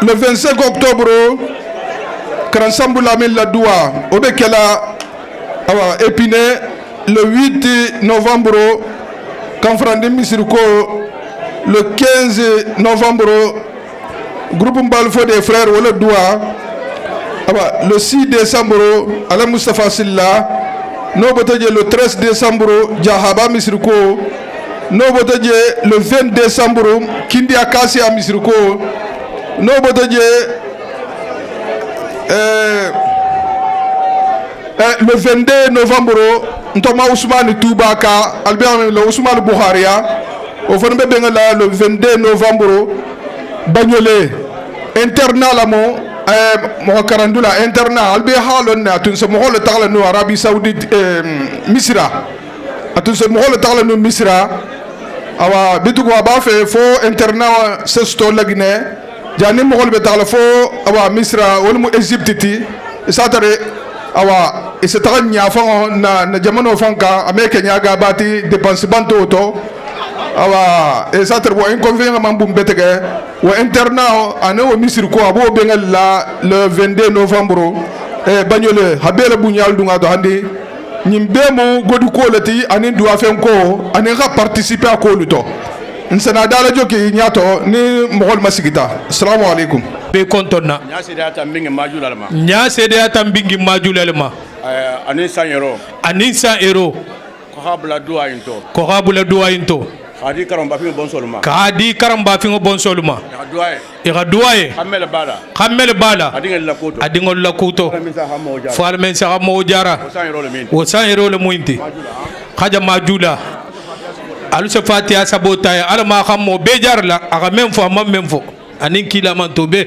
Le 25 octobre, Kransambula la Doua, Obekela, Épinay, le 8 novembre, Kanfrandi Misirko, le 15 novembre, Groupe Mbalfo des frères, Wole Doua, le 6 décembre, Alain Mustafa Silla, le 13 décembre, Djahaba Misirko, le 20 décembre, Kindi Akasi à Misirko, le 22 novembre, Ntoma Ousmane Toubaka, Albert Ousmane Bouharia, au le 22 novembre, Bagnolet, internat Lamo, Mokarandula, internat, Albert Halon, à tout ce moment le Tarlano, Arabie Saoudite, Misra, à tout ce moment le Tarlano, Misra, Awa, Bitou Waba fait faux internat, ce stole la Guinée, Janim Mohol Betalafo, Awa, Misra, Olmo Égypte, et ça awa et c'est un nyafan na jamano fanka américain yaga bati dépense banto auto awa et ça terbo inconvénient mambum betege wa internat ane misir ko abo bengal la le 22 novembre e bagnole habela bunyal dunga do handi nyimbemo godu ko lati ani do afen ko ani ga participer à ko luto nsana dala joki nyato ni mogol masigita assalamu alaikum be kontonna nya sede ata mbingi majulalma anin 100 euros ko habula duwa into khadi karamba fingo bonsoluma ira duwaye khammel bala adingol lakuto fal men sa mo jara wo 100 euros le muinti khaja majula alu se fatiha sabota ya ala ma khammo be jar la aga même fo anin kila man tobe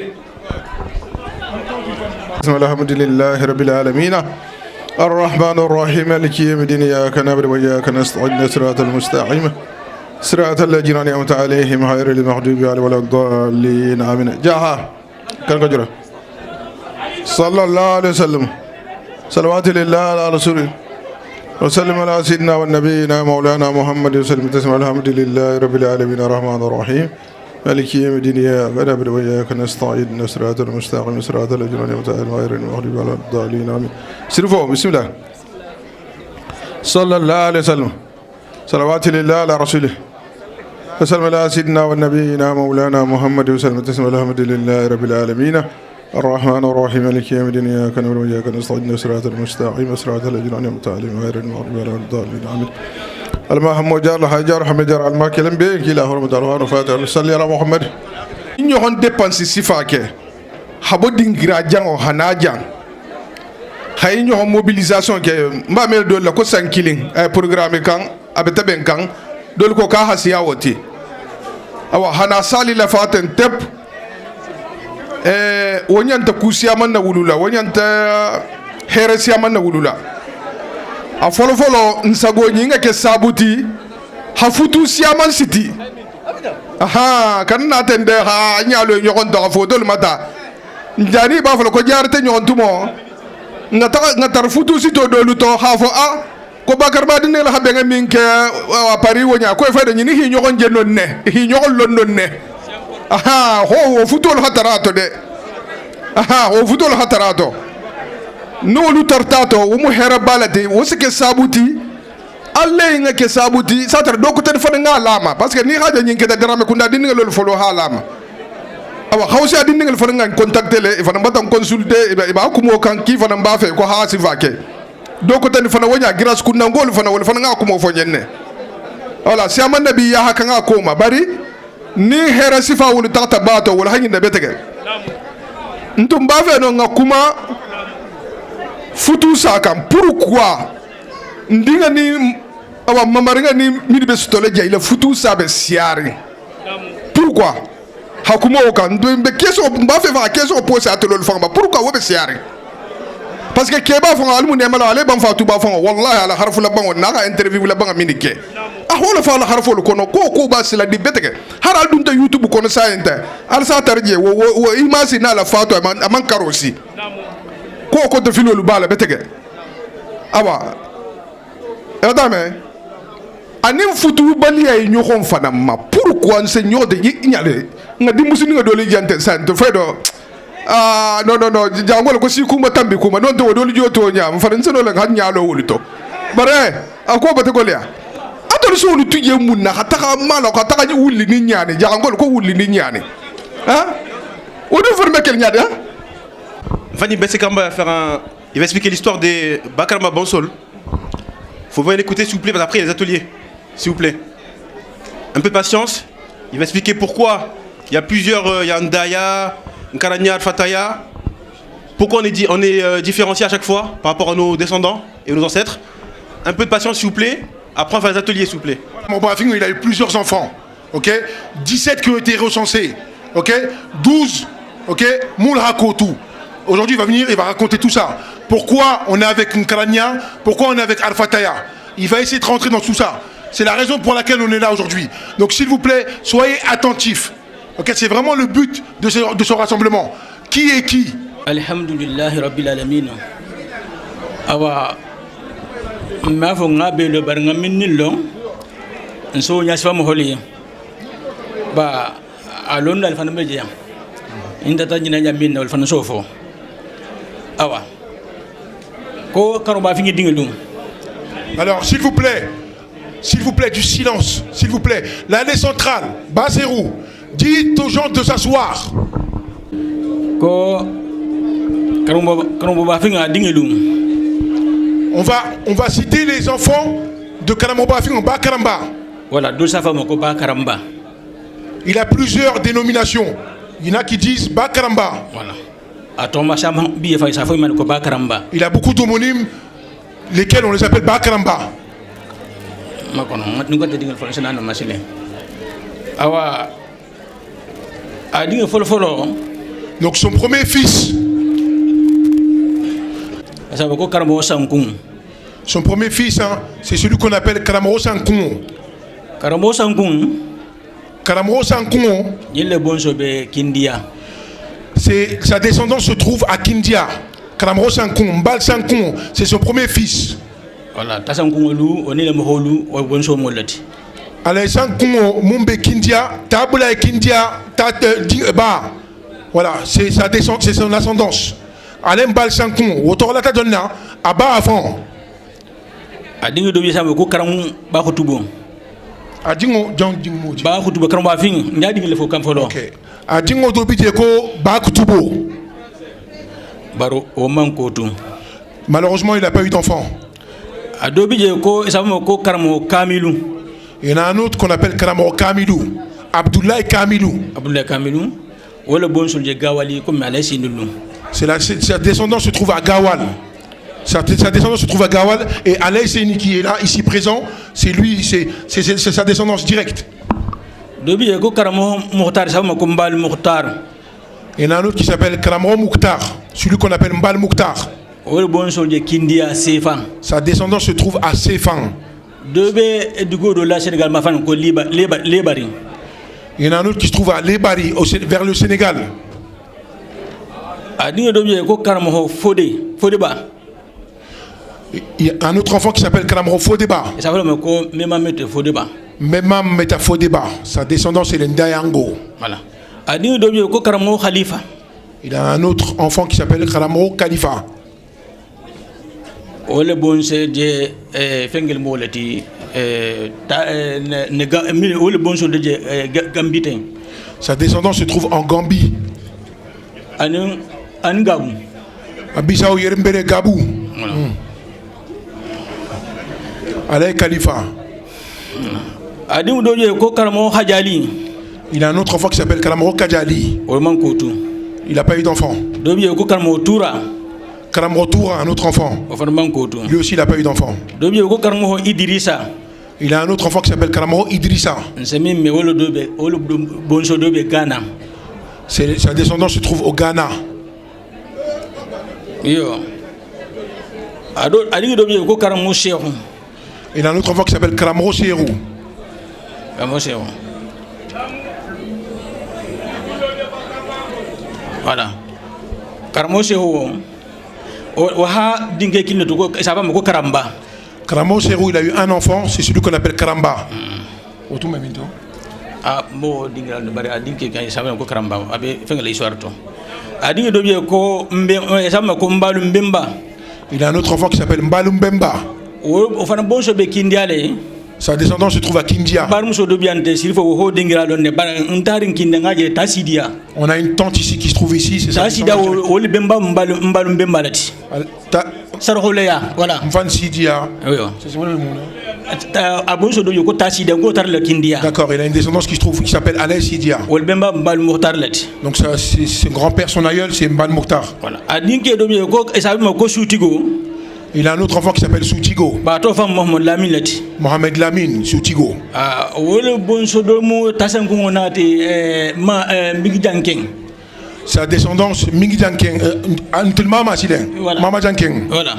alhamdulillahi rabbil alamin الرحمن الرحيم مالك يوم الدين إياك نعبد وإياك نستعين صراط المستقيم صراط الذين أنعمت عليهم غير المغضوب عليهم ولا الضالين آمين جاها كان كجرا صلى الله عليه وسلم صلوات لله على رسوله وسلم على سيدنا والنبينا مولانا محمد وسلم تسمع الحمد لله رب العالمين الرحمن الرحيم مالك يوم الدين إياك نعبد وإياك نستعين صراط المستقيم صراط الذين أنعمت عليهم غير المغضوب عليهم ولا الضالين آمين سيرفو بسم الله صلى الله عليه وسلم صلوات لله على رسوله وسلم على سيدنا والنبينا مولانا محمد وسلم تسمع الحمد لله رب العالمين الرحمن الرحيم مالك يوم الدين إياك نعبد وإياك نستعين صراط المستقيم صراط الذين أنعمت عليهم غير المغضوب عليهم ولا الضالين آمين المهم جار الحجار حمجار الماكلم بين كلا هرم داروان وفاتح صلي على محمد إنه هون ديبانسي سفاكه habo dingira jango hanajan hay ñoo mobilisation ke mba mel do la ko sankiling programme kan abeta ben kan dol ko ka hasiya woti awa hana sali la faten tep wonyanta kusiya man na wulula wonyanta heresiya man na wulula a folo nsago nyinga ke sabuti hafutu siya man siti aha kan na tende ha nyalo ñokon do fo mata njani ba folo ko jaarte ñon tumo nga tar futu sito do luto hafo a ko bakar ba dinne la habe nga minke wa pari wonya ko fa de ni hi ñokon je non ne hi ñokon lon non ne aha ho futu lo hatarato de aha ho futu lo hatarato no lu tartato wo mu hera balati wo sike sabuti alle nga ke sabuti satar do ko tan fa nga lama parce que ni haja nyinke da drame kunda dinne lol folo ha lama awa hausa din ngal fa nga contacter le fa ba tan consulter ba ko mo kan ki fa ba fe ko ha si va ke do ko tan fa wonya giras kunna ngol fa wala fa nga ko mo fo nyenne wala si amman nabi ya haka nga ko ma bari ni hera sifa wala tata bato wala hanyi da betege ntum ba fe no nga kuma futu sakam pourquoi ndinga ni awa mamaringa ni mi be stole jay la futu sabe siari pourquoi hakuma oka ndembe keso mba fe fa keso pose atelo fanga pourquoi wobe siari parce que keba fanga almu ne mala ale ban fa tuba fanga wallahi ala harfu la bango na interview la banga minike ah wala fa la harfu ko no ko ba sila di beteke haral dunta youtube ko no sayente al sa tarje wo imasi na la fato aman karosi ko de filo lu bala beteke awa adame anim futu balia yi ñoxon fana ma pourquoi enseignant de ñale nga di musu nga dole jante sante fedo non jangol ko si kuma tambi kuma non to dole joto nyam faran seno la han nyalo wulito bare ako bata golia atol so lu tuje munna hataka mala ko hataka wulli ni nyane jangol ko wulli ni nyane on doit former quelqu'un Fanny Bessekamba il va expliquer l'histoire des Bakaramba Bansol. Faut bien l'écouter s'il vous plaît, parce qu'après il y a les ateliers, s'il vous plaît. Un peu de patience, il va expliquer pourquoi il y a plusieurs, il y a Ndaya, Nkaranya, Fataya. Pourquoi on est différencié à chaque fois par rapport à nos descendants et nos ancêtres. Un peu de patience s'il vous plaît, après on va les ateliers s'il vous plaît. Mon Bafing, il a eu plusieurs enfants, ok, 17 qui ont été recensés, ok, 12, ok, Moulhakotou. Aujourd'hui, il va venir, il va raconter tout ça. Pourquoi on est avec Nkaranya, pourquoi on est avec Al-Fataya. Il va essayer de rentrer dans tout ça. C'est la raison pour laquelle on est là aujourd'hui. Donc s'il vous plaît, soyez attentifs. Okay, c'est vraiment le but de ce rassemblement. Qui est qui? Alhamdulillah Rabbil Alamin. Awa ma fo ngabe le bar ngamin nillo nso nyasfa mo holi ba alon dal fan meje inda ta nyina nyamin wal fan sofo awa ko karo ba fi ngi dingelum. Alors s'il vous plaît du silence, s'il vous plaît. L'année centrale, Bazerou, dites aux gens de s'asseoir. Ko karo ba fi nga dingelum. On va citer les enfants de Kalamobafing en Bakaramba. Voilà, deux femmes au Bakaramba. Il a plusieurs dénominations. Il y en a qui disent Bakaramba. Voilà. Il a beaucoup d'homonymes, lesquels on les appelle Bakaramba. Donc son premier fils. Son premier fils, hein, c'est celui qu'on appelle Karamoro Sankoun. Karamoro Sankoun. Karamoro Sankoun. Sa descendance se trouve à Kindia. Karamoro Sankoun, Mbal Sankoun, c'est son premier fils. Voilà, Tassankoun, on est le Moholu, ou Bonso Molati. Alors Sankoun, Mumbe Kindia, Tabula et Kindia, Ba. Voilà, c'est sa descendance, c'est son ascendance. Alain Mbal Sankoun, Otorlata Donna, Aba avant. Adingo dobi sabe ko karam ba ko tubo adingo jang dingmo ba ko tubo karam ba fin nyadi ngel fo kam folo OK adingo dobi je ko ba ko tubo baro o man ko tu. Malheureusement il n'a pas eu d'enfant. Adobi je ko sabe ko karamo Kamilou. Il y en a un autre qu'on appelle Karamo Kamilou, Abdoulaye Kamilou. Abdoulaye Kamilou wala bon solje Gawali comme Alain Sindoulou. Sa descendance se trouve à Gawal. Sa descendance se trouve à Gawal et Alain Seni qui est là, ici présent, c'est lui, c'est sa descendance directe. Il y en a un autre qui s'appelle Karamro Mouktar, celui qu'on appelle Mbal Mouktar. Sa descendance se trouve à Sefan. Il y en a un autre qui se trouve à Lebari, vers le Sénégal. Il y a un autre enfant qui s'appelle Kalamro Fodeba. Memam Meta Fodeba. Sa descendance est l'Ndayango. Voilà. Il a un autre enfant qui s'appelle Kalamro Khalifa. Sa descendance se trouve en Gambie. Abissao Yerembere Gabou. Alain Khalifa. Il a un autre enfant qui s'appelle Kalamro Kadjali. Il n'a pas eu d'enfant. Kalamro Toura, un autre enfant. Lui aussi, il n'a pas eu d'enfant. Il a un autre enfant qui s'appelle Kalamro Idrissa. Sa descendance se trouve au Ghana. Il a un autre enfant qui s'appelle Kalamro Serou. Voilà. Karambo Serou. Waha dingue qui ne te ça va me karamba. Karamo Serou, il a eu un enfant, c'est celui qu'on appelle Karamba. Autour même temps. Ah, bon, dingue le bari, dingue quand il savait que Karamba avait fait l'histoire tout. A dingue de bien ko sama ko mbalu mbemba. Il a un autre enfant qui s'appelle Mbalum Bemba. Au fan bon sobe kindiale. Sa descendance se trouve à Kindia. On a une tante ici qui se trouve ici, c'est ça. Voilà. D'accord, il a une descendance qui se trouve, qui s'appelle Alain Sidia. Donc ça, c'est son grand-père, son aïeul, c'est Mbal Mokhtar. Voilà. Il a un autre enfant qui s'appelle Soutigo. Mohamed Lamine, Soutigo. Sa descendance, Mingi Jankeng, Mama Silen, Mama Jankeng. Voilà.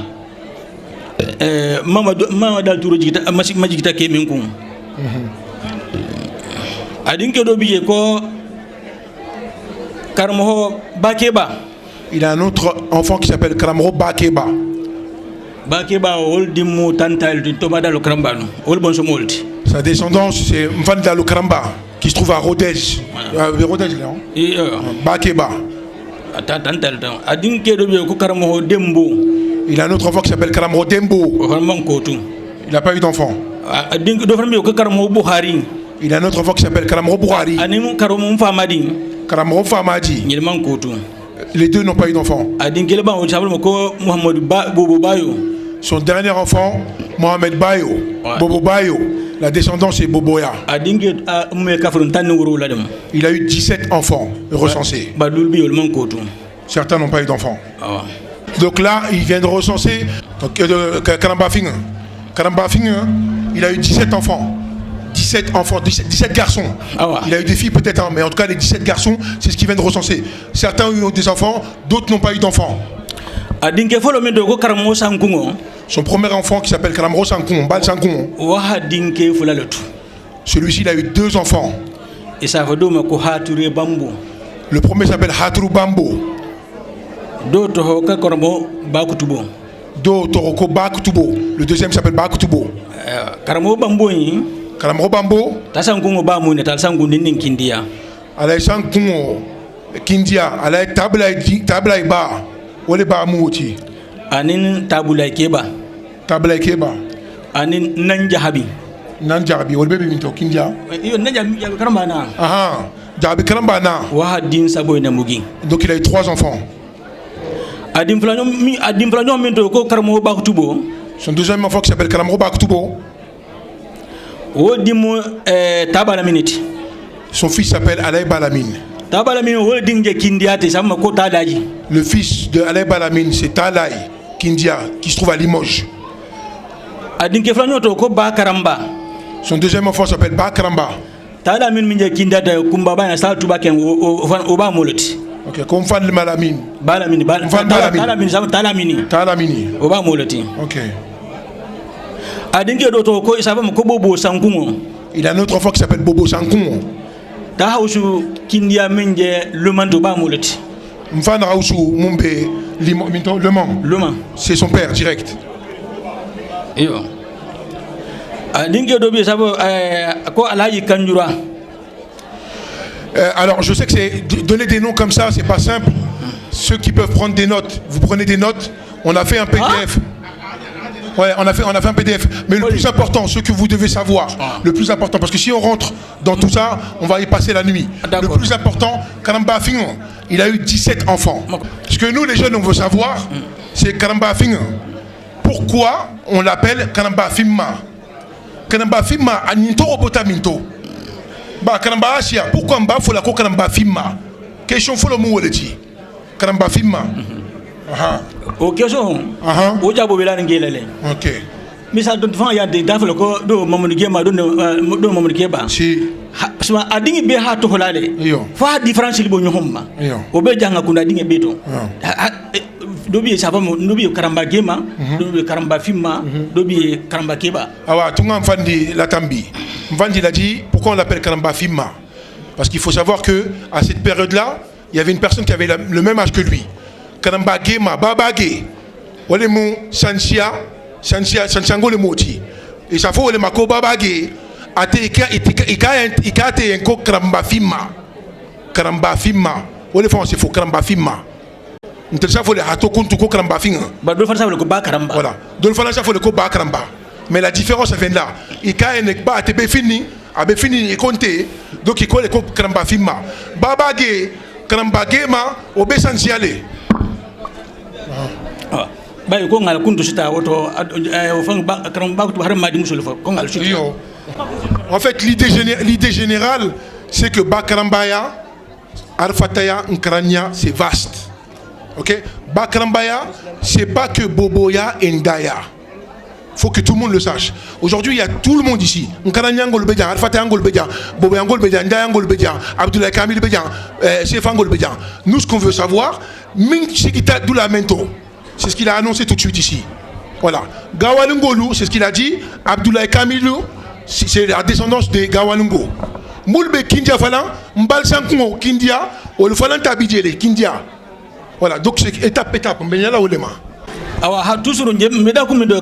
Mama Daltouro Majikita Keminkum. Adinke Dobi ko Karamo Bakeba. Il a un autre enfant qui s'appelle Karamro Bakeba. Bakeba Oldimu Tantal de Tomada le Krambano, Olbonso Molti. Sa descendance, c'est Mvanda le Kramba, qui se trouve à Rodez. Rodez, là. Bakeba. Il a un autre enfant qui s'appelle Karamro Dembo. Il n'a pas eu d'enfant. Il a un autre enfant qui s'appelle Karamro Bouhari. Karamro Famadi. Les deux n'ont pas eu d'enfant. Son dernier enfant, Mohamed Bayo. Bobo Bayo. La descendance est Boboya. Il a eu 17 enfants recensés. Certains n'ont pas eu d'enfants. Donc là, il vient de recenser Karambafing. Karambafing, il a eu 17 enfants. 17 enfants, 17 garçons. Il a eu des filles peut-être, mais en tout cas les 17 garçons, c'est ce qu'il vient de recenser. Certains ont eu des enfants, d'autres n'ont pas eu d'enfants. Son premier enfant qui s'appelle Karamro Sankon, Bal Sankon. Celui-ci, il a eu 2 enfants. Le premier s'appelle Haturu Bambo. Toroko Bakutubo. Le deuxième s'appelle Bakutubo. Karamro Bambo. Alay Sankungo Kindia. Alay Tabla Iba. Ole Ba Mouti. Anin Tabula Keba. Tabla Keba. Anin Nanjahabi. Nanjahabi. Ole Baby Minto Kindia. Karambana. Ah. Jahabi Karambana. Wahadin Saboy Namugi. Donc il a eu 3 enfants. Son deuxième enfant qui s'appelle Karamro Bakutubo. Son fils s'appelle Alay Balamine. Le fils de Alay Balamine, c'est Talay Kindia, qui se trouve à Limoges. Son deuxième enfant s'appelle Bakaramba. Ok, comme fan de Malamine. Talamini. Ok. Il a un autre enfant qui s'appelle Bobo Sankun. Mfan Raousou Mumbe Le Mans. C'est son père direct. Alors je sais que c'est donner des noms comme ça, c'est pas simple. Ceux qui peuvent prendre des notes, vous prenez des notes. On a fait un PDF. Ouais, on a fait un PDF. Mais le plus important, ce que vous devez savoir, le plus important, parce que si on rentre dans tout ça, on va y passer la nuit. Le plus important, Karamba Fingon, il a eu 17 enfants. Ce que nous les jeunes on veut savoir, c'est Karamba Fingon. Pourquoi on l'appelle Karamba Fimma? Karamba Fimma a Ninto Obota Minto. Bah Karamba Asia, pourquoi Mba faut la ko Karamba Fimma? Question faut le mot le dit. Karamba Fimma. Ok, ok. Mais ça donne il y a des dafles do Mamadou Gema do Mamadou Geba. Si. A dingi be ha to holale. Fa différence li bo ñohomma. O be janga kunda dingi be to. Do bi sa famo do bi Karamba Gema, do bi Karamba Fimma, do bi Karamba Keba. Ah tunga mfandi Latambi. Mfandi l'a dit pourquoi on l'appelle Karamba Fimma? Parce qu'il faut savoir que à cette période-là, il y avait une personne qui avait le même âge que lui. Karamba Gema, Babage, Olemu Sansia, Santiago le moti. Et ça faut le makoba bagé. Ate ika te enko karamba fima. Ole fon c'est faux karamba fima. N'tel faut le hato kuntu ko karamba finga. Ba do fa sa le ko ba karamba. Voilà. Donc faut le ko ba karamba. Mais la différence elle vient là. Ika enek ba te be fini, abe fini et compter. Donc il colle ko karamba fima. Babage karamba gema obe santiale. Bah, ko ngal kuntu sita woto fang karamba ko har madi musul fa ko ngal sita. En fait, l'idée générale, c'est que Bakarambaya, Arfataya, Nkrania, c'est vaste. Ok? Bakarambaya, c'est pas que Boboya et Ndaya. Il faut que tout le monde le sache. Aujourd'hui, il y a tout le monde ici. Nkrania Ngolbedia, Arfataya Ngolbedia, Boboya Ngolbedia, Ndaya Ngolbedia, Abdoulaye Kamil Bedia, Sefa Ngolbedia. Nous, ce qu'on veut savoir, Ming Chikita Doulamento, c'est ce qu'il a annoncé tout de suite ici. Voilà. Gawalungolu, c'est ce qu'il a dit. Abdoulaye Kamilou, c'est la descendance de Gawalungo. Moulbe Kindia Falan, Mbal Sankungo Kindia, ou le Falan Tabidjele Kindia. Voilà, donc c'est étape, mais il y a là où les mains. Awa ha toujours me da kuma do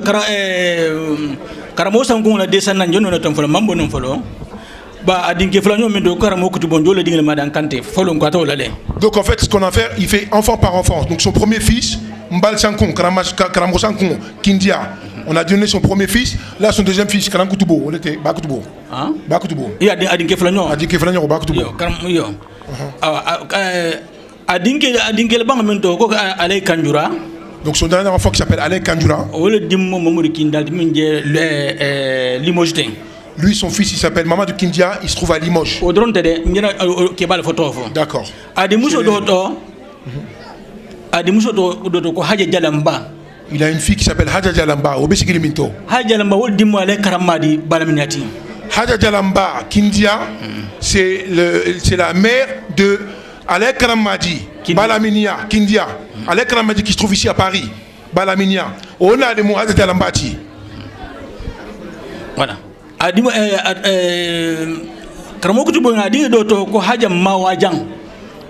karamo sankungo na descendant jono na tamfolo mambo non folo. Ba adinke flanyo me do karamo kutu bonjolo dingel madan kante folo ngata wala le. Donc en fait ce qu'on a fait, il fait enfant par enfant. Donc son premier fils Mbal Sankung, Karamo Sankung, Kindia. On a donné son premier fils, là son deuxième fils, Karam Kutubo, on était Bakutubo. Hein? Bakutubo. Il y a Adinke Flagnon. Adinke Flagnon au Bakutubo. Adinke le bangamento, Alain Kanjura. Donc son dernier enfant qui s'appelle Alain Kanjura. Lui, son fils, il s'appelle Mamadou Kindia, il se trouve à Limoges. D'accord. Il a une fille qui s'appelle Hadja Jalamba, au Bessigiliminto. Hadja Jalamba, ou dis-moi les karamadi balaminati. Hadja Jalamba, Kindia, c'est la mère de Alek Karamadi, Balaminia, Kindia. Alek Karamadi qui se trouve ici à Paris, Balaminia. On a des mots Hadja Jalambati. Voilà. Adimo Karamokutubo a dit d'autres ko Hadja Mawajang.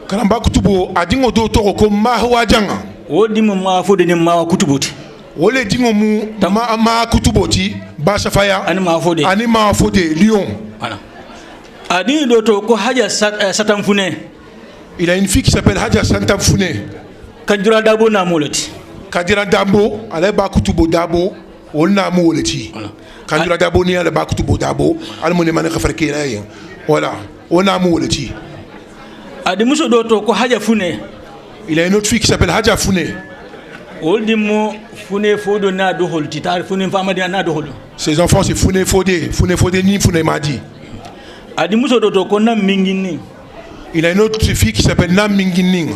Karamba Kutubo a dit d'autres ko Mahawajang. O di ma fo de ma kutubuti o le dingo mu ma kutuboti ba safaya ani ma fo de Lyon. Voilà. Adi doto ko Hadja Satamfune. Il a une fille qui s'appelle Hadja Satamfune. Kadira Dabo na moleti. Kadira Dabo ale ba kutubo Dabo on na moleti. Kadira Dabo ni ale ba kutubo Dabo al mone man khafarke la. Voilà, on a moleti. Adi muso doto ko Hadja Fune. Il a une autre fille qui s'appelle Hadja Fune. Ses enfants c'est Fune Fode ni Fune Madi. Il a une autre fille qui s'appelle Nam Mingining.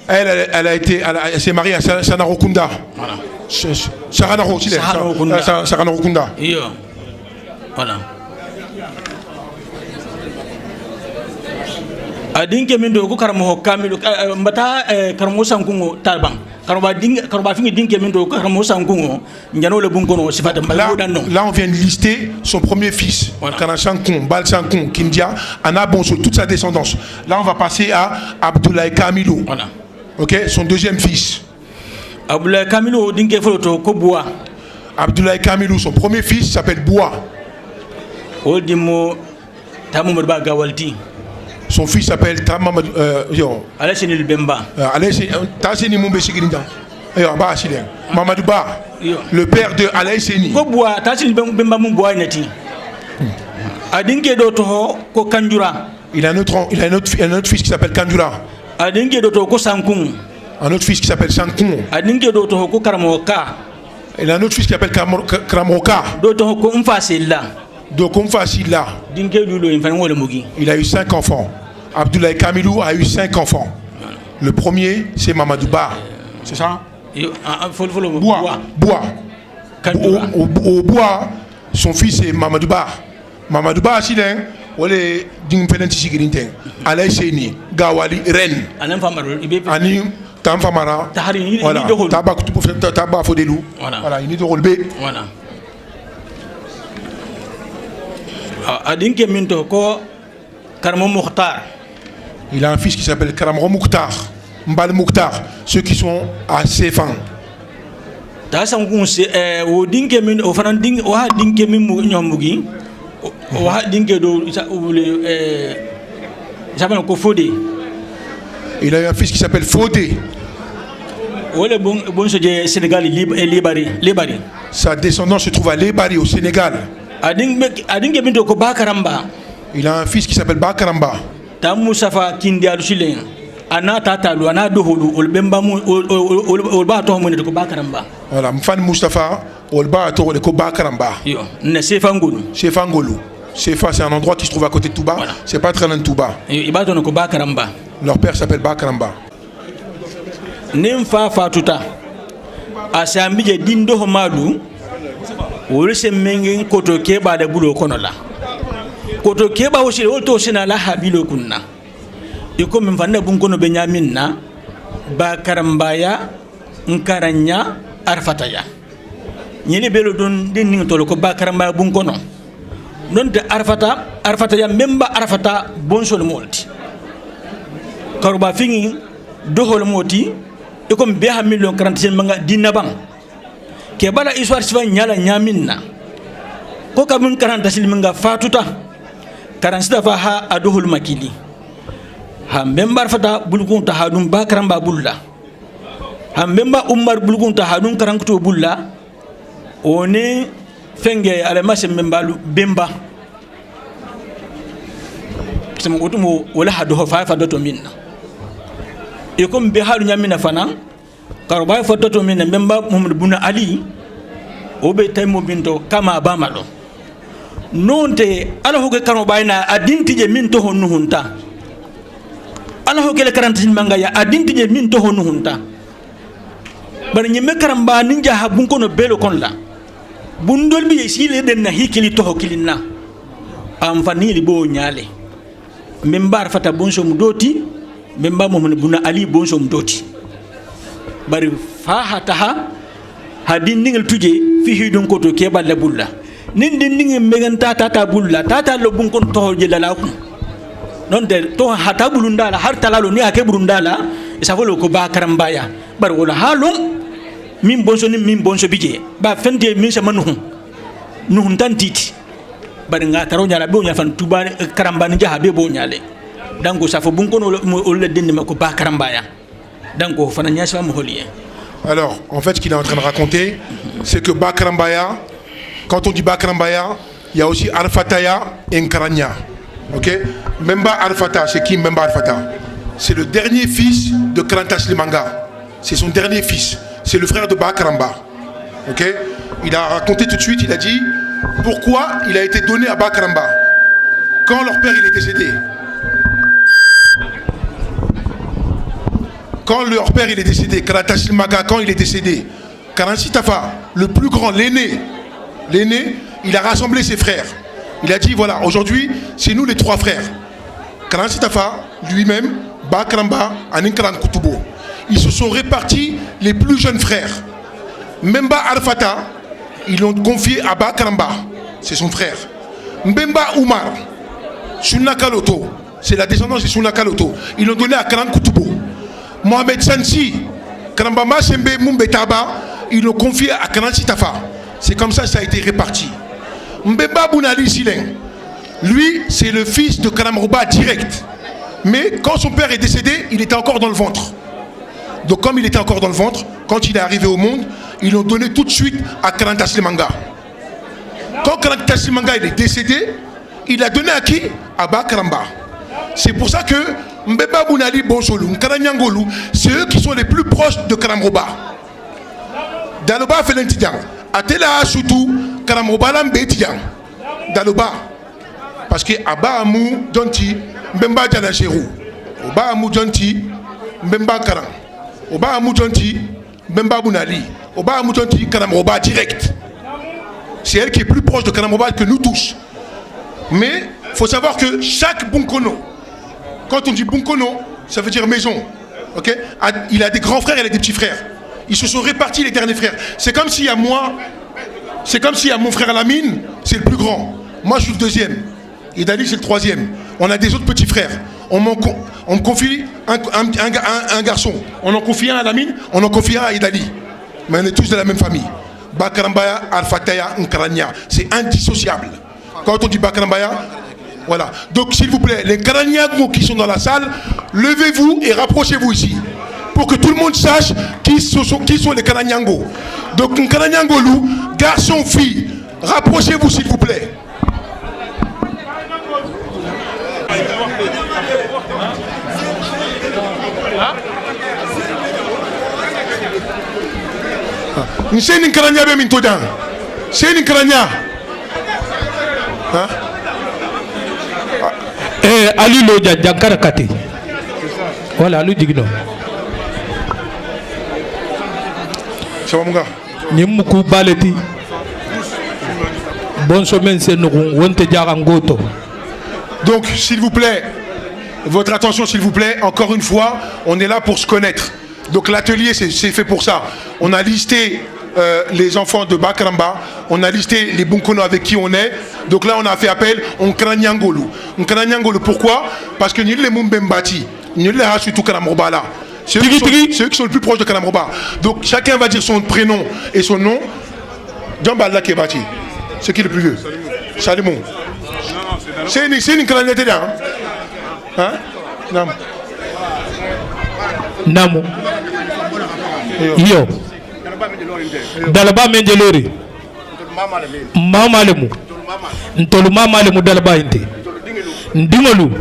Elle a été, elle s'est mariée à Sanaro Kunda. Saranaro Kunda. Voilà. Adinke mindo ko karamo kamilu mbata karamo sankungo talbang karoba fingi dinke mindo ko karamo sankungo njano le bunkono sifata mbaludanno. Là on vient de lister son premier fils, Kana Sankung, Bal Sankung, Kindia, Anna Bonso, toute sa descendance. Là on va passer à Abdoulaye Kamilou. Voilà. OK, son deuxième fils. Abdoulaye Kamilou dinke foloto ko Bois. Abdoulaye Kamilou, son premier fils s'appelle Bois. Oldimo tamu merba gawalti. Son fils s'appelle Tamamad Alassane Bemba. Alassane Moumbe Sigirinda. Mamadou Ba, le père de Alassane. Bois, Tassine Bemba Mumboa Neti. Adinke Doto ko Kanjura. Il a un autre fils qui s'appelle Kanjura. Adinke Doto ko Sankung. Un autre fils qui s'appelle Sankung. Adinke Doto ko Karamoka. Il a un autre fils qui s'appelle Karamoka. Doto ko Mfasilla. Donc Mfasilla. Dinke Lulo Infango le Mugi. Il a eu 5 enfants. Abdoulaye Kamilou a eu 5 enfants. Le premier, c'est Mamadou Ba. C'est ça? Bois. Au Bois, son fils c'est Mamadou Ba. Mamadou Ba, c'est Ole Dingpelenti Sigirinten. Alain Seni, Gawali, Rennes. Ani Tamfamara. Voilà. Taba Fodelou. Voilà. Il est de Rolbe. Voilà. Adinke Minto ko Karamo Mokhtar. Il a un fils qui s'appelle Karamro Mouktar. Mbal Mouktar, ceux qui sont à Cefan. O dinke min o fanan ding o ha dinke min mu nyomugi o ha dinke do s'appelle ko Fodé. Il a eu un fils qui s'appelle Fodé. Sénégal Libari. Sa descendance se trouve à Libari au Sénégal. Il a un fils qui s'appelle Bakaramba. Voilà, Mfan Mustafa, Olba Atoro de Bakaramba. Sefangolu. Sefa, c'est un endroit qui se trouve à côté de Touba. Voilà. C'est pas très loin de Touba. Leur père s'appelle Bakaramba. Nemfa fatuta asambije dindo homadu wolse mengen koto keba da bulo konola koto keba wosi wolto sina la habilo kunna iko min fanna bun kono benyamin na ba karambaya nkaranya arfataya nyele belo don den ni tolo ko ba karambaya bun kono non de arfataya memba arfata bonsol molti karuba fingi dohol moti comme be ha million 40 manga dinna bang ke bala histoire sifa nyala nyaminna ko kam 40 sil manga fatuta 40 fa ha aduhul makili ha membar fata bulkun ta hadum bakramba bulla ha memba umar bulkun ta hadum karankuto bulla one fenge ale masem membalu bemba sama otumo wala hadu fa doto minna e comme be halu nyamina fana karoba foto to min memba Muhammad Buna Ali obe taymo binto kama bamalo nonte ala hoge karoba ina adintije min to honu hunta ala hoge le karantin manga ya adintije min to honu hunta bar nyime karamba ninja ha bun kono belo kon la bundol bi sile den na hikili to hokilinna am fani li bo nyale membar fata bonso mudoti memba Muhammad Buna Ali bonso mdoti bari fahataha hadin ningel tuje fi hidon ko to keba la bulla nin din ningi megan tata bulla tata lo bun kon to je la ku non de to hata bulunda la har talalo ni ake burunda la isa folo ko ba karambaya bar wala halum min bonso bije ba fente min sama nuhun tantiti bari nga taro nyala be nya fan tuba karamba ni jaha be bo nyale dango safo bun kono o le den ma ko ba karambaya dango fana nya sa mo holiye. Alors, en fait, ce qu'il est en train de raconter, c'est que Bakrambaya, quand on dit Bakrambaya, il y a aussi Arfataya et Nkaranya. Ok? Memba Arfata, c'est qui Memba Arfata? C'est le dernier fils de Karantas Limanga. C'est son dernier fils. C'est le frère de Bakramba. Ok? Il a raconté tout de suite, il a dit pourquoi il a été donné à Bakramba quand leur père il est décédé. Quand leur père il est décédé, Karantas Limanga, quand il est décédé, Karansi Tafa, le plus grand, l'aîné, il a rassemblé ses frères. Il a dit voilà, aujourd'hui, c'est nous les trois frères. Karansi Tafa, lui-même, Bakramba, Aninkaran Kutubo. Ils se sont répartis les plus jeunes frères. Memba Arfata, ils l'ont confié à Bakramba, c'est son frère. Mbemba Oumar, Sunakaloto, c'est la descendance de Sunakaloto. Ils l'ont donné à Karan Kutubo. Mohamed Sansi, Karambama Sembe Mumbetaba, ils l'ont confié à Karansi Tafa. C'est comme ça a été réparti. Mbemba Bounali Sileng, lui, c'est le fils de Karamroba direct. Mais quand son père est décédé, il était encore dans le ventre. Donc comme il était encore dans le ventre, quand il est arrivé au monde, ils l'ont donné tout de suite à Karantas Limanga. Quand Karantas Limanga il est décédé, il l'a donné à qui? À Bakramba. C'est pour ça que Mbemba Bounali Bonsolou, Nkaranyangolu, c'est eux qui sont les plus proches de Karamroba. Daloba Felentidian, Atela Soutou, Karamroba Lambetidian. Daloba. Parce que Aba Amou Donti, Mbemba Djanacherou. Oba Amou Donti, Mbemba Karam. Oba Amou Donti, Mbemba Bounali. Oba Amou Donti, Karamroba direct. C'est elle qui est plus proche de Karamroba que nous tous. Mais il faut savoir que chaque Bunkono, quand on dit Bunkono, ça veut dire maison. Okay? Il a des grands frères et il a des petits frères. Ils se sont répartis les derniers frères. C'est comme s'il y a moi, c'est comme s'il y a mon frère Lamine, c'est le plus grand. Moi je suis le deuxième. Et Dali c'est le troisième. On a des autres petits frères. on me confie un garçon. On en confie un à Lamine, on en confie un à Idali. Mais on est tous de la même famille. Bakarambaya, Al-Fataya, Nkarania. C'est indissociable. Quand on dit Bakarambaya, voilà. Donc s'il vous plaît, les Karaniagos qui sont dans la salle, levez-vous et rapprochez-vous ici. Pour que tout le monde sache qui sont les Karaniangos. Donc Nkaraniangolou, garçon, fille, rapprochez-vous s'il vous plaît. C'est une Karania bien mintodan. C'est une Karania. Ali Loja Jankara Kati. Voilà, Ali Digno. Ça va mon gars? Nimuku Baleti. Bon semaine, c'est nous. Wonte Jarangoto. Donc, s'il vous plaît, votre attention, s'il vous plaît. Encore une fois, on est là pour se connaître. Donc, l'atelier, c'est fait pour ça. On a listé les enfants de Bakaramba, on a listé les Bunkono avec qui on est. Donc là, on a fait appel au Nkranyangolu. Nkranyangolu, pourquoi? Parce que nous, les Mumbembati, nous, les Hasutu Karamobala. C'est eux qui sont le plus proches de Karamroba. Donc, chacun va dire son prénom et son nom. Djambala Kebati. C'est qui le plus vieux? Salimon. C'est une Kranyate là. Hein? Non. Namo. Yo. Dalaba menjelori. Mama lemu. Ntolu mama lemu dalaba inte. Ndingolu.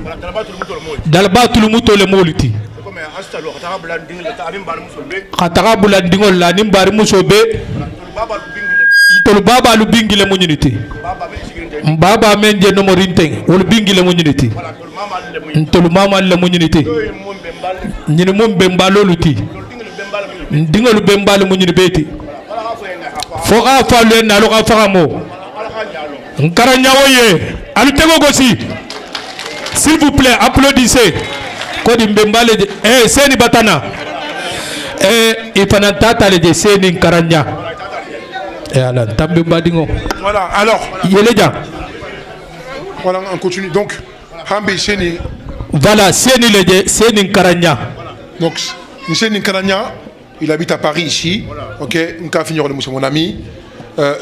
Dalaba tulumuto le moliti. Khataka bula ndingol la nimbari musobe. Ntolu baba lu bingi le munyiniti. Baba menje no morinteng. Ol bingi le munyiniti. Ntolu mama le munyiniti. Nyini mumbe mbalo luti. Ndingol bembal munyini beti. Foka falwe na loka fakamo. Nkaranyawoye. Alutego gosi. S'il vous plaît, applaudissez. Kodi mbembale de seni batana. Ifanantata le de seni nkaranya. Ala tambe badingo. Voilà, alors. Yeleja. Voilà, on continue. Donc, Hambe Seni. Voilà, seni le de seni nkaranya. Donc, Seni Nkaranya, il habite à Paris ici. Ok, Nka finir le mon ami.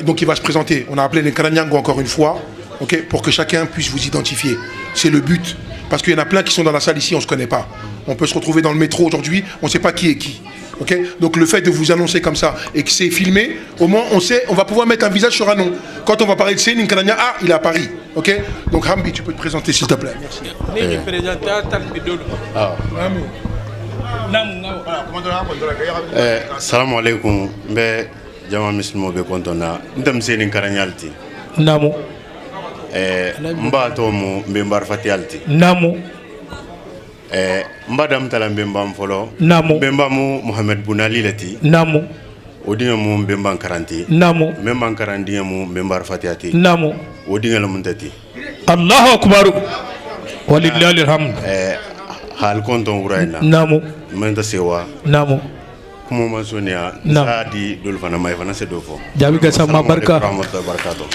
Donc il va se présenter. On a appelé les Karanyango encore une fois. Ok, pour que chacun puisse vous identifier. C'est le but. Parce qu'il y en a plein qui sont dans la salle ici, on ne se connaît pas. On peut se retrouver dans le métro aujourd'hui, on ne sait pas qui est qui. Ok, donc le fait de vous annoncer comme ça et que c'est filmé, au moins on sait, on va pouvoir mettre un visage sur un nom. Quand on va parler de Seni Nkaranya, ah, il est à Paris. Ok, donc Hambi, tu peux te présenter s'il te plaît. Merci. Salam alaikum. Mbe jama muslimo be kontona. Ndam Seni Nkaranyalti. Namu. Mba to mu mbe mbar fatialti. Namu. Mba dam tala mbe mbam folo. Namu. Mbe mbamu Mohamed Bounali lati. Namu. Odinga mu mbe mban karanti. Namu. Mbe mban karandi mu mbe mbar fatiati. Namu. Odinga la muntati. Allahu akbar. Walillahi alhamd. Hal konton uraina. Namu. Menta sewa. Namu. Kumo mansonia. Namu. Sadi dolfana mai fana se dofo. Jabiga sama barka. Rahmatullahi barakatuh.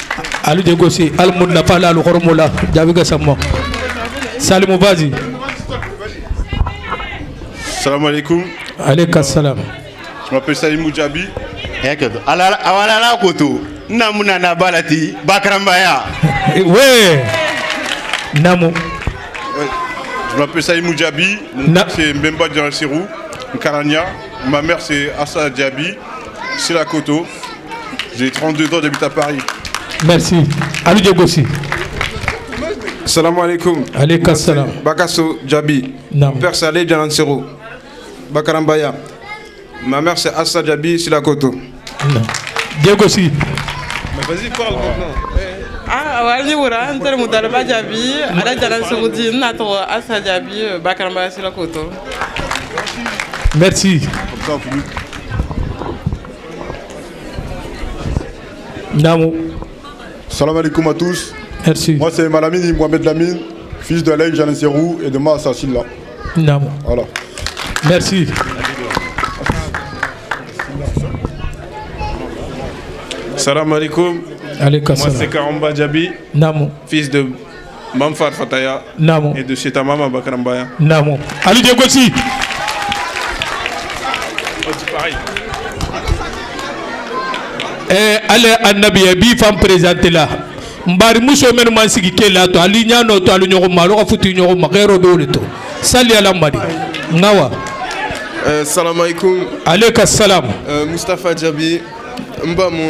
Alu de gosi al munna fala al khormula. Jabiga sama. Salimou Vazi. Salam alaikum. Alayka salam. Je m'appelle Salimou Djabi. Awala koto. Namuna na balati Bakarambaya. Ouais. Namu. Je m'appelle Salimou Djabi. Mon père c'est Mbemba Djansirou, Nkaranya. Ma mère c'est Assa Djabi. C'est la Koto. J'ai 32 ans, j'habite à Paris. Merci. Alou Djegossi. Salam alaikum. Alayka salam. Bakasso Djabi. Mon père c'est Ali Djalansero. Bakarambaya. Ma mère c'est Assa Djabi, c'est la Koto. Djegossi. Mais vas-y, parle maintenant. Wali wura ntere mutalaba Djabi ala jalan sugudi nato Assa Djabi Bakarambaya c'est la Koto. Merci. Namu. Salam alaikum à tous. Merci. Moi c'est Malamine Mohamed Lamine, fils de Alain Djalansirou et de Ma Sassila. Namu. Voilà. Merci. Salam alaikum. Alayka Moi salam. c'est Karamba Djabi, Namu. fils de Mamfar Fataya Namo. et de chez ta maman Bakarambaya. Namo. Ali Diagosi. Ale annabi bi fam présenter là. Mbari muso men man sigi kela to ali nyano to ali nyogo malo ka futi nyogo makero be wolito. Sali ala madi. Ngawa. Salam alaikum. Alayka salam. Mustafa Djabi. Mbamu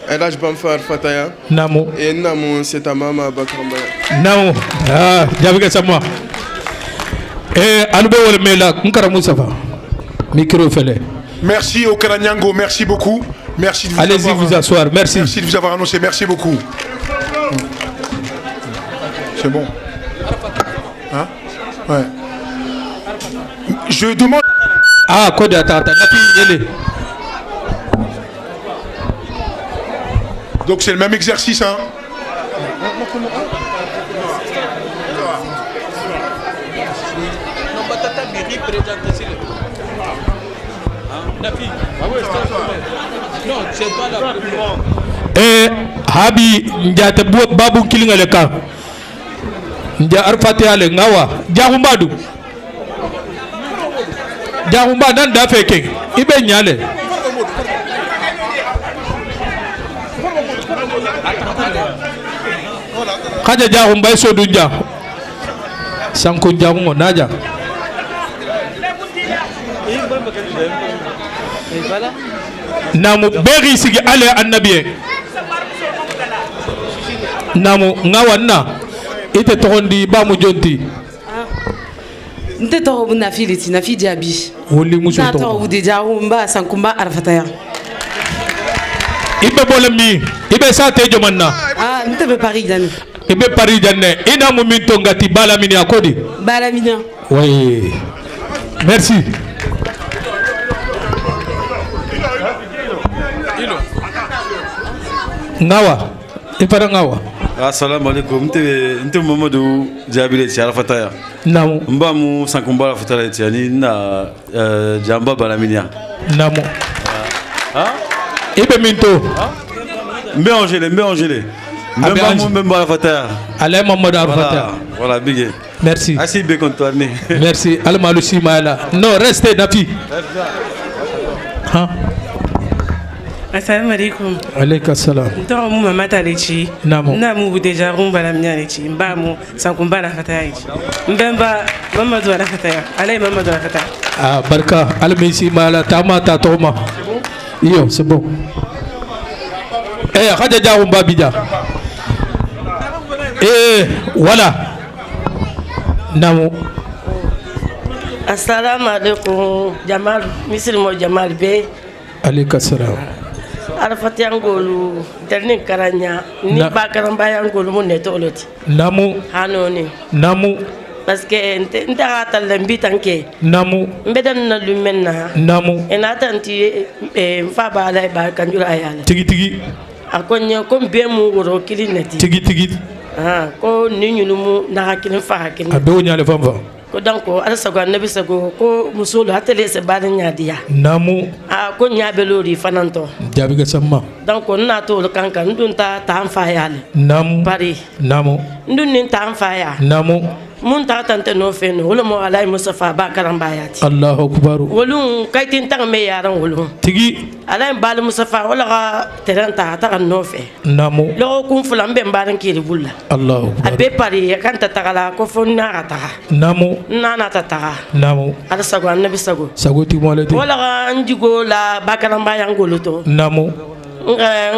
Elaj Bamfar Fataya. Namo. Et Namo c'est ta maman Bakarambaya. Namo. Ah, Djabi ka sama. Albe wol mela nkara Mustafa. Micro fele. Merci au Karanyango, merci beaucoup. Merci de vous Allez-y vous asseoir, merci. Merci de vous avoir annoncé, merci beaucoup. C'est bon. Hein? Ouais. Je demande... Ah, Koda Tata, donc c'est le même exercice, hein? Habi njata babu kilinga leka nja arfati ale ngawa jahumbadu jahumba nan da feke ibe nyale kaja jahumba so dunja sanko jahumo naja namu beri sigi ale annabiye namu ngawanna ite tokondi ba mu jonti nte to bu nafi liti nafi Djabi woli muso to to bu deja mba sankumba arfataya ibe bolemi ibe sa te jomanna nte be Paris dan ibe Paris danne ina mu min to ngati bala mini akodi bala mini oui merci. Ngawa ifara ngawa assalamu alaikum nte Mamadou Djabile ci Fataya namu mbamu sankumbala Fataya ci ani na jamba balaminia namu ibe minto mbe angele mbamu mbala Fataya ale Mamadou Fataya voilà big merci assez bien contourné merci almalu simala non restez nafi Assalamu alaikum. Alayka salam. Nto mu mama talechi. Namo. Namu deja rumba la mnyalechi. Mbamu sankumba la fataya. Mbemba Mamadou la fataya. Alay Mamadou la fataya. Ah barka almisi mala tama ta toma. Yo c'est bon. Khaja ja rumba bija. Voilà. Namo. Assalamu alaikum Jamal Misilmo Jamal Bey. Alayka salam. Arfati angolu dernier karanya ni Bakarambaya angolu mo netoloti namu hanoni namu parce que nta atal lambi tanke namu mbedan na lumenna namu ena tanti mfa bala ba kanjura ayala tigi akonya ko be mu woro kilinati tigi ko ni nyulumu na hakilin fa hakilin ado nyale famfa ko danko ala sago annabi sago ko musulu hatele se balin nyadiya namu ko nyabelori fananto Djabi ga samma donc na to lo kanka ndun ta fa yale namu pari namu ndun nin ta fa ya namu mun ta tante no fe no wala mo alay musafa Bakarambaya ti Allahu akbar wolun kaitin tang me yaran wolun tigi alay bal musafa wala ga teranta ta no fe namu lo kun fulan be mbaran kiri bulla Allahu akbar abe pari kan ta tagala ko fonna ta namu nana ta ta namu ala sago annabi sago ti molati wala ga njigo la Bakarambaya ngoluto namu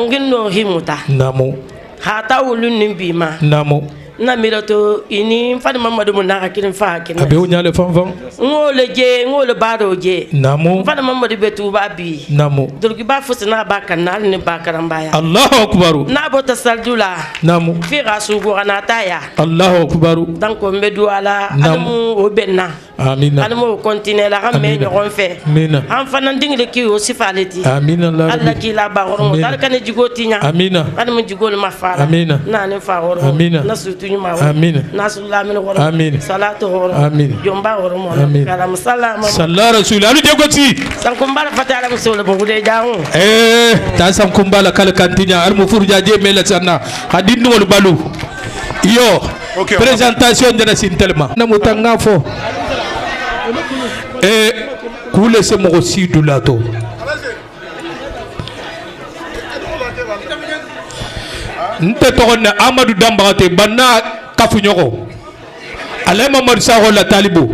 nginno himuta namu hata wolun nimbima namu na mirato ini fadi Mamadou mo na hakilin fa hakilin abe nyale famfam ngole baro je namu fadi Mamadou betu babi namu durgi ba fusina ba kanal ni Bakarambaya Allahu akbar na bota saldula namu fi rasugo anata ya Allahu akbar donc medu ala alamu obenna amina alamu continuer la ramme nyon fe amina am fanan dingle ki o sifaleti amina Allah ki la ba hormo dal kan jigotinya amina alamu jigol ma fara amina na ne fa hormo amina nasutu nyuma amina nasullah min hormo amina salatu hormo amina jomba hormo amina kalam salama sallallahu rasul alu jegoti sankumbala fatala musolo bogude jawo ta sankumbala kala kantinya al mufurja je mela sanna hadin wal balu yo présentation de la Sintelma. Namutangafo. Et Koule se aussi du lato. Nte togonne Amadou Dambagate banna kafunyoko. Alema Marisaro la talibu.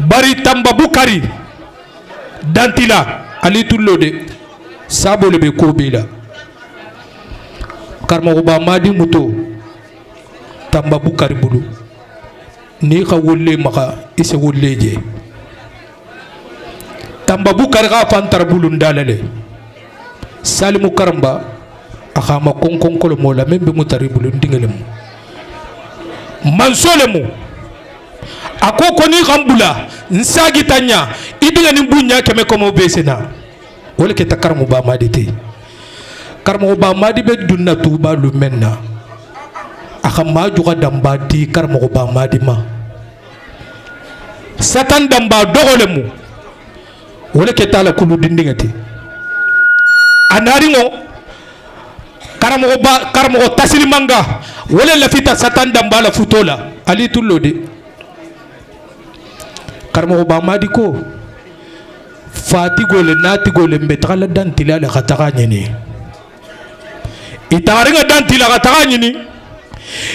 Bari Tamba Bukari Dantila Ali Tullode Sabo lebe Kobila Karma Madi Muto Tamba Bukari Bulu Ni ka wolle maka ise wolleje Tamba Bukari ga fantar bulu ndalale Salimu Karamba akama konkonkolo mola membe mutari bulu ndingelemu Mansolemu ako koni kambula nsagi tanya idinga nimbunya keme komo besena wala ke takarmu ba madite karmu ba madi be dunna tuba lu menna aka maju ga damba di karmu ba madi ma satan damba dogolemu wala ke tala kulu dindingati anaringo karmu taslimanga wala lafita satan damba la futola ali tullode karmo ba madi ko fati gole nati gole mbetala dantila la khataka nyini itaringa dantila khataka nyini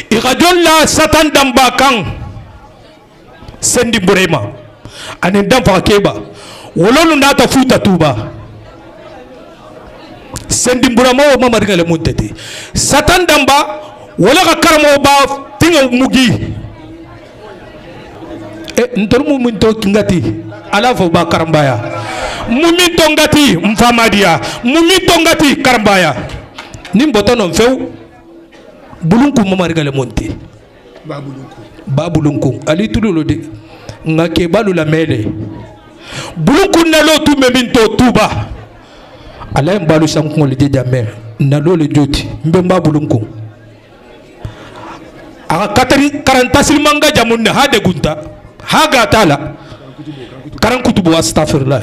ikajolla satan damba kan sendi burema anen damfa keba wolonu nata futa tuba sendi burama o mama rigale munteti satan damba wala ka karmo ba tinga mugi ntormu minto ngati ala fo ba karambaya muminto ngati mfamadia muminto ngati karambaya nimbotono few bulunku mamarigale monti babulunku ali tululo de ngake balu la mele bulunku nalo tu meminto tuba ala mbalu sankon le jame nalo le joti mbemba bulunku aka katari karantasil manga jamunna hade gunta haga tala karan kutubu astaghfirullah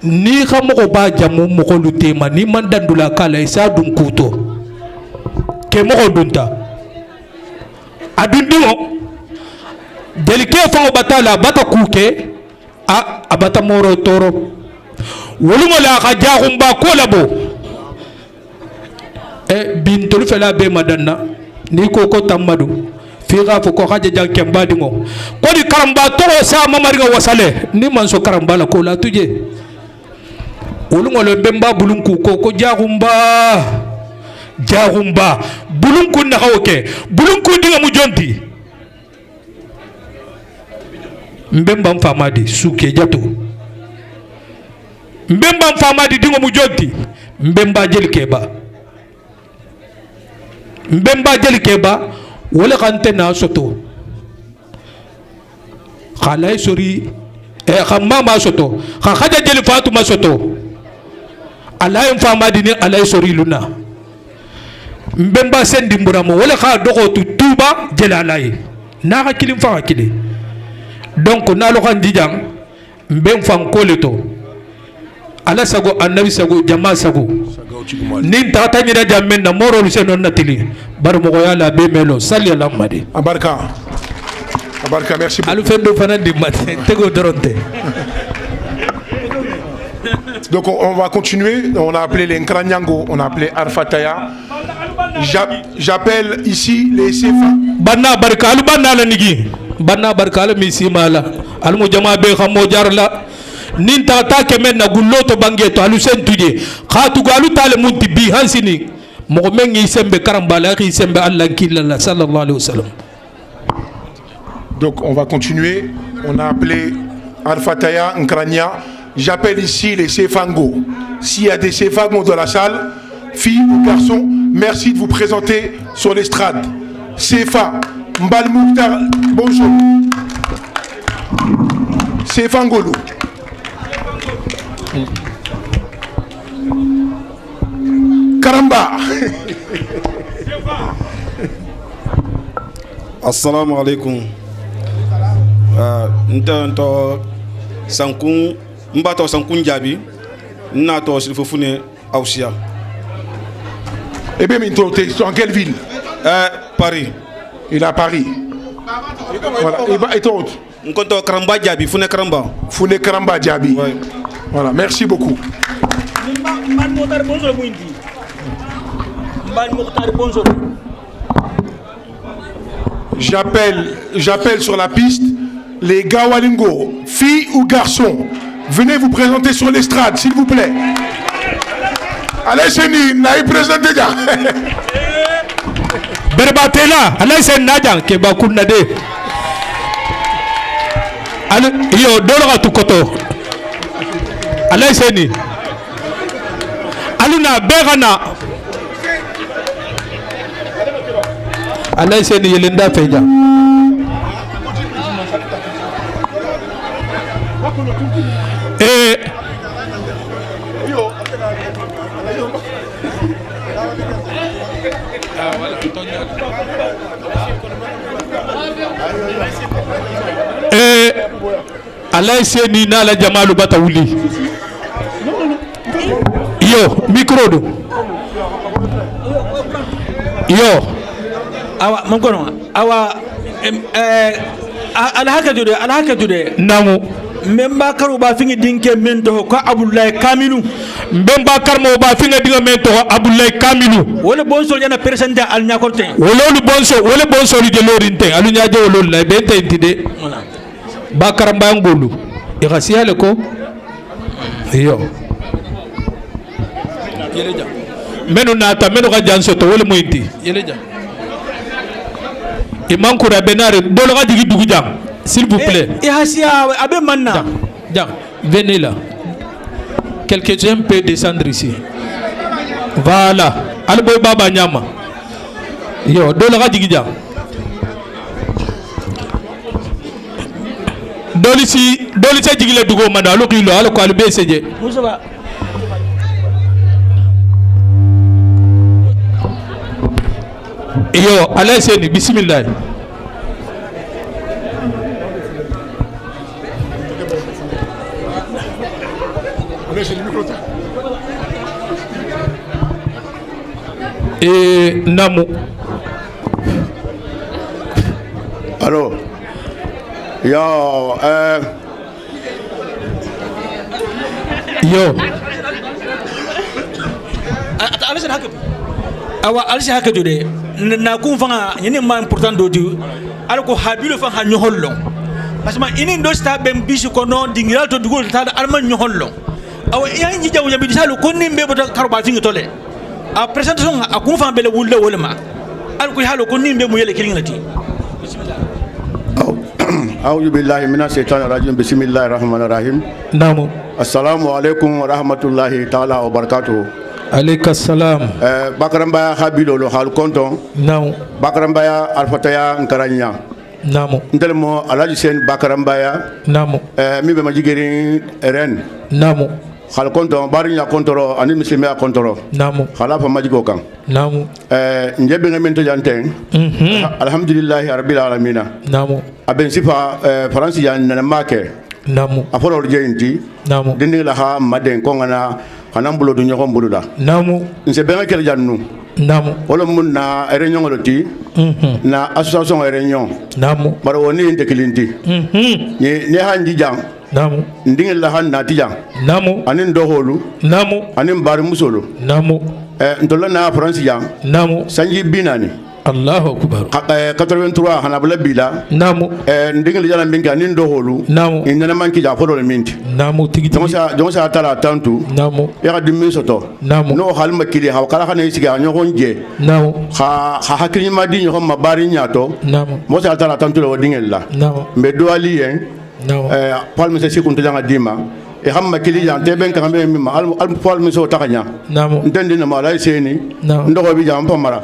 ni xamoko ba jamu moko lutema ni mandandula kala isa dun kuto ke moko dunta adundimo delike fa batala bata kuke abata moro toro wolumo la ka jaxumba ko labo bintol fela be madanna ni koko tamadu figa fo ko haja jang kemba dingo ko di karamba toro sa mamariga wasale ni manso karamba la ko la tuje wolungo le bemba bulunku ko jaxumba bulunku na xawke bulunku dinga mu jonti mbemba mfamadi suke jato mbemba mfamadi dinga mu jonti mbemba jeli keba wala kante na soto khalay sori khamma ma soto khaja jeli fatuma soto alay famadi ni alay sori luna mbemba sendi mburamo wala kha dogo tuba jelalay na ka kilim fa kili donc na lo kan dijang mbem fan koleto ala sago annabi sago jama sago nin tata nyira jamen na moro lu senon natili bar mo yala be melo salli ala madi abarka merci beaucoup alu fendo fanandi matin tego doronte. Donc on va continuer, on a appelé les Nkranyango, on a appelé Arfataya. J'appelle ici les CFA. Banna barka alu banna la nigi banna barka alu misimala alu mo jama be khamo jarla nin tata kemen na gulloto bangeto alu sentuje khatu galu tale munti bi hansini mo mengi sembe karambala khi sembe Allah killa sallallahu alayhi wasallam. Donc on va continuer, on a appelé Arfataya Nkrania. J'appelle ici les Cefango. S'il y a des Cefango dans la salle, filles ou garçons, merci de vous présenter sur l'estrade. Cefa Mbal Mouktar, bonjour. Cefangolo. Karamba. Assalamu alaikum. Nto sankun mbato sankun jabi nato silfofune Aousia. Eh bien, t'es en quelle ville? Paris. Il est à Paris. Voilà. Et toi autre? Nkonto Karamba Diaby, Fune Karamba. Fune Karamba Diaby. Ouais. Voilà, merci beaucoup. J'appelle sur la piste les Gawalingo, filles ou garçons. Venez vous présenter sur l'estrade, s'il vous plaît. Allez, Chéni, n'a présenté déjà. Berbatela, allez, c'est Nadjan, qui va couler. Allez, yo, donne-moi tout koto. Allez, Chéni. Aluna, Berana. Allez, Chéni, Yelenda Feja. Alay Seni na la Jamalu bata wuli yo micro do yo awa mangono awa alhaka jude namu memba karo ba fingi dinke mento ko Abdoulaye Kamilu memba karmo ba fingi dinga mento Abdoulaye Kamilu wala bonso yana presente al nyakorte wala bonso li de lorinte alu nyaaje wala la bente intide Bakar Mbangolu irasiya le ko yo yeleja menu nata menu ga janso to wala muinti yeleja imam kura benare dolo ga digi dugu jam s'il vous plaît irasiya abe manna jam venez là quelqu'un peut descendre ici voilà alboy baba nyama yo dolo ga digi jam doli sa jigile dugo manda lo kilo alo ko albe seje musaba yo ala seni bismillah namu allo yo awa alisi haka de na kun fanga yini ma important do du alko habilo fanga nyohollo parce que ini do sta bem bisu ko non dingira to dugol ta alma nyohollo awa yan ji jawu bi salu ko nimbe boto karba fingi tole a presentation a kun fanga bele wulle wolma alko halo ko nimbe mu yele kilingati bismillah أعوذ بالله من الشيطان الرجيم بسم الله الرحمن الرحيم نعم السلام عليكم ورحمة الله تعالى وبركاته عليك السلام Bakarambaya Habilo lo hal konton نعم Bakarambaya Alfataya Nkaranya نعم ntelmo Alaji Sen Bakarambaya نعم mi be majigeri ren نعم hal konton barinya kontoro ani muslimia kontoro نعم khalafa majigo kan نعم njebe ngamento janteng alhamdulillah rabbil alamin نعم aben sifa faransi yan na make namu aforo jeinti namu dinding la ha maden ko ngana hanan bulo du nyoko buluda namu nse benga kel jannu namu wala mun na réunion loti na association réunion namu baro woni inde kilinti ni hanji jang namu ndingel la han na tijang namu anin doholu namu anin bari musolo namu ntola na france jang namu sanji binani Allahu akbar 83 hanabla bila namu ndingel jala mbinga nin doholu namu inana manki ja folo minti namu tigi jonsa tala tantu namu ya dimmi soto namu no halma kili ha kala khane siga nyokon je namu ha hakili madi nyokon mabari nyato namu mo sa tala tantu lo dingel la namu me do ali en namu palme se sikun tanga dima e hamma kili jan te ben kan be mi al palme so takanya namu ndendi na mala seni ndoko bi jam pamara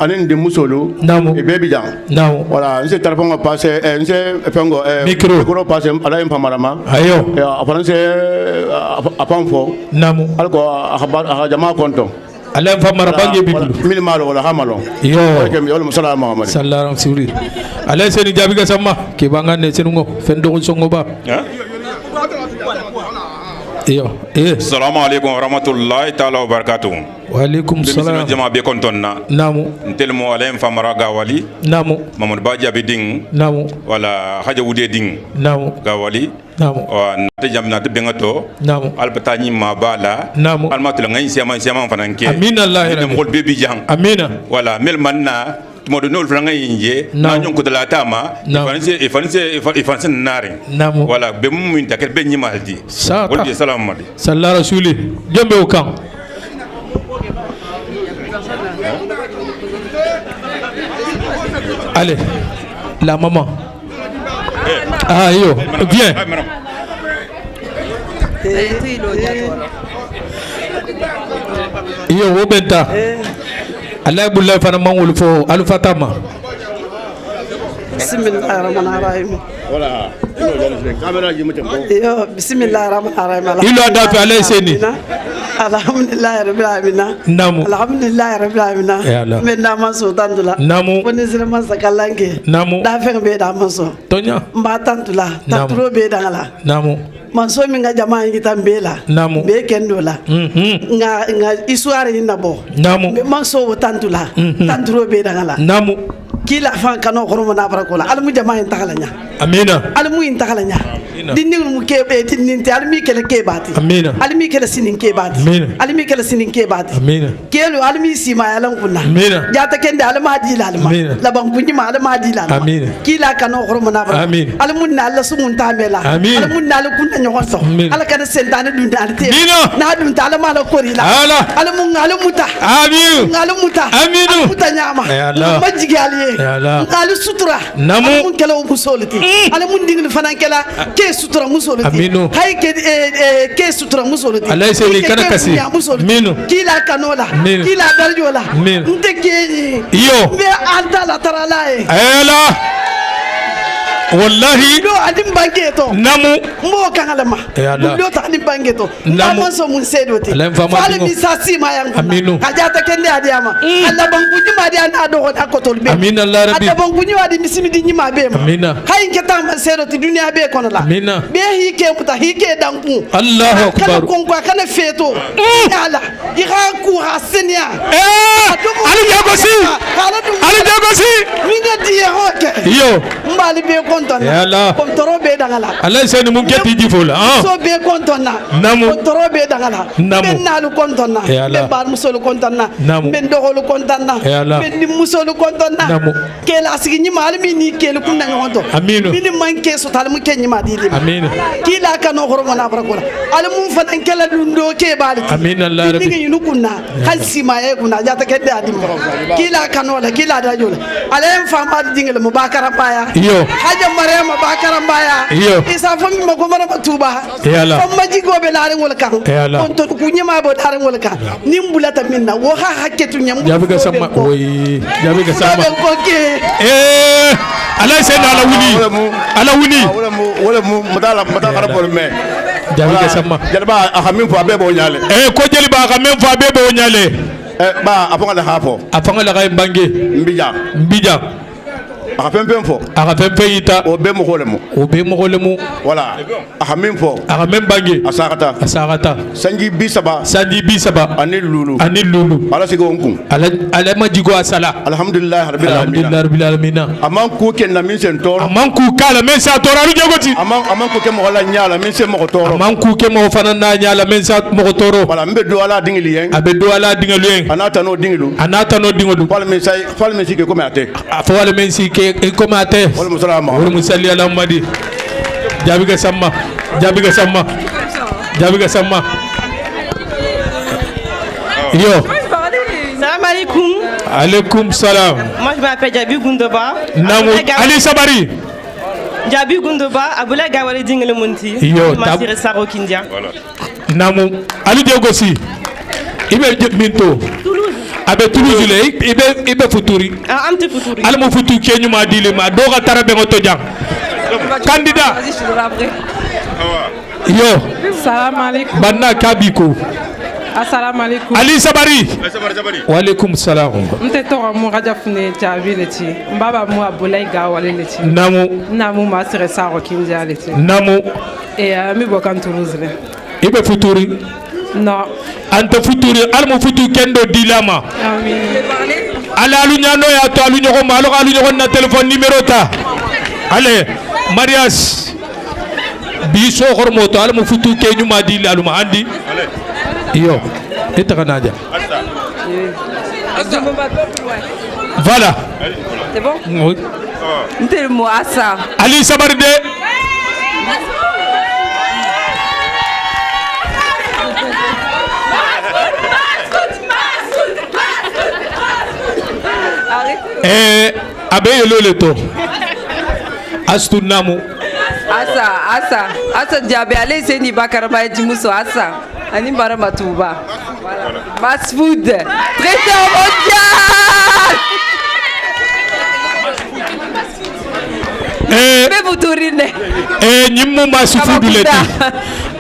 anin de musolo namu e bebi jam namu wala nse telephone passer nse pengo micro passer ala en pamara ma ayo afanse apanfo namu alko jama konto ala en pamara bangi biblu mil malo wala hamalo yo yo musalla muhammad sallallahu alaihi wasallam ala seni jabi ga sama ke bangane senungo fendo songo ba Assalamu alaikum wa rahmatullahi ta'ala wa barakatuh. Wa alaikum salam. Jama be kontonna. Namu. Ntelmo alaim famara gawali. Namu. Mamadou Badja be ding. Namu. Wala haja wude ding. Namu. Gawali. Namu. Wa nate jamna te bengato. Namu. Albatani mabala. Namu. Almatula ngai siama fananke. Amina Allah. Mol bebi jang. Amina. Wala melmanna modo nol franga yinje na nyon ko de la tama ifanse nare wala be mum min takel be nyimaldi wala salam mali sallallahu rasuli jombe o kan allez la maman ah yo viens yo wo benta Allah bulla fana mangul fo alu fatama bismillahirrahmanirrahim voilà camera ji mutum ko yo bismillahirrahmanirrahim ilo da fi alai seni alhamdulillahi rabbil alamin namu alhamdulillahi rabbil alamin men da man so tandula namu woni sire man sakalange namu da fe be da man so tonya mba tandula tatro be da ngala namu man so mi nga jama ngi tambela namu be kendola nga histoire ni nabo namu man so tandula tandro be da ngala namu kila fan kano khoromo na barakola almu jama en tagalanya amina almu in tagalanya dinni mu kebe tinni almi kele kebati amina almi kele sinin kebati almi kele sinin kebati amina kelo almi sima yalan kunna amina jata kende alma di lalma laban kunni ma alma di lalma amina kila kano khoromo na barakola amina almu na alla sumun tamela almu na alla kunna nyon so ala kana sentane dun dalte na dun tala mala korila almu ngalumuta amin ngalumuta aminu muta nyama majigali ala sutura namu kala musoliti ala mun dingil fanan kala ke sutura musoliti aminu hay ke sutura musoliti Allah sai kana kasi aminu kila kanola kila darjola ndeke yo be alta la taralae ayala wallahi do adim bangeto namu mo kangalama do ta adim bangeto namu so mun sedoti fale mi sasi ma yang aminu ajata kende adiama alla banguji ma dia na do ko akotol be amina allah rabbi ada banguji wadi misimi di nyima be ma amina hay ngeta ma sedoti dunia be kono la amina be hike muta hike danku allahu akbar kana konkwa kana feto ala ira ku hasenia ali jagosi ali jagosi minga die hoke yo mbali be yalla kontoro be dangala Allah seni mun keti jifola so be kontonna namu kontoro be dangala ben nalu kontonna ben bar musolu kontonna ben dogolu kontonna ben musolu kontonna kela sigi nyima almi ni kelu kunna ngonto aminu min manke so tal mu kenyi ma dili aminu kila kano horo mona barakola almu fanan kala dundo ke bali amin Allah rabbi ni yinu kunna hal sima e kunna jata kedde adim kila kano la kila dajola alem fama dingel mu bakara baya yo Mariama Bakara Mbaya isa fami mako mara tuba on maji gobe laare wol kan on to ku nyima bo laare wol kan nimbulata minna wo ha hakketu nyam jabi ga sama oy jabi ga sama ala sen ala wuni wala mu madala rabol me jabi ga sama jalba ahamin fo abebo nyale ko jeli ba ahamin fo abebo nyale ba afanga la hafo afanga la kay bangi mbija aka fɛn fɔ a ka fɛn fɛn yita o bɛɛ mɔgɔ le mu voilà a ka min fɔ a ka min bange a sagata sanji 30 ani lulu ala sigi o kun ala ma jigo a sala alhamdulillahi rabbil alamin a man ku kɛ na min sen tɔɔrɔ a man ku kala min sa tɔɔrɔ alu jagoti a man ku kɛ mɔgɔ la ɲala min sen mɔgɔ tɔɔrɔ a man ku kɛ mɔgɔ fana na ɲala min sa mɔgɔ tɔɔrɔ voilà n bɛ do ala dingili ye a bɛ do ala dingili ye a n'a ta n'o dingilu fali min si kɛ komi a tɛ a fɔ wale min si kɛ komi a tɛ wala musalli ala madi jabi ga samma yo salam alaikum. Alaikum salam. Moi je m'appelle Djabi Goundeba. Namu Ali Sabari. Djabi Goundeba, Aboula Gawale Dingle Monti. Yo Masire Saro Kindia. Namu Ali Diogosi. Ibe Minto. Abe Toulouse le ibe futuri. Amte futuri. Almo futu kenyu ma dile ma doga tarabe ngoto jang. Candidat. Yo. Salam alaikum. Banna Kabiko. Assalamu alaikum. Ali Sabari. Wa alaikum salam. Mte toka mu rajafune Djabi leti. Mbaba mu Aboula Gawale leti. Namu Masire Saro Kindia leti. Namu mi bokan Toulouse le. ibe futuri Non. anta futuri almu futu kendo dilama Amin. ala alu nyano ya to alu nyoko malo alu nyoko na téléphone numéro ta ale mariage bi so hormo to almu futu ke nyuma dil aluma andi yo itakanaja voilà c'est bon oui ntel mo asa ali sabarde abe yelo leto astu namu asa jabe ale seni bakaramba ya jimuso asa ani baramba tuba fast food traiteur mondial bebuturine nyimmu masufudu leti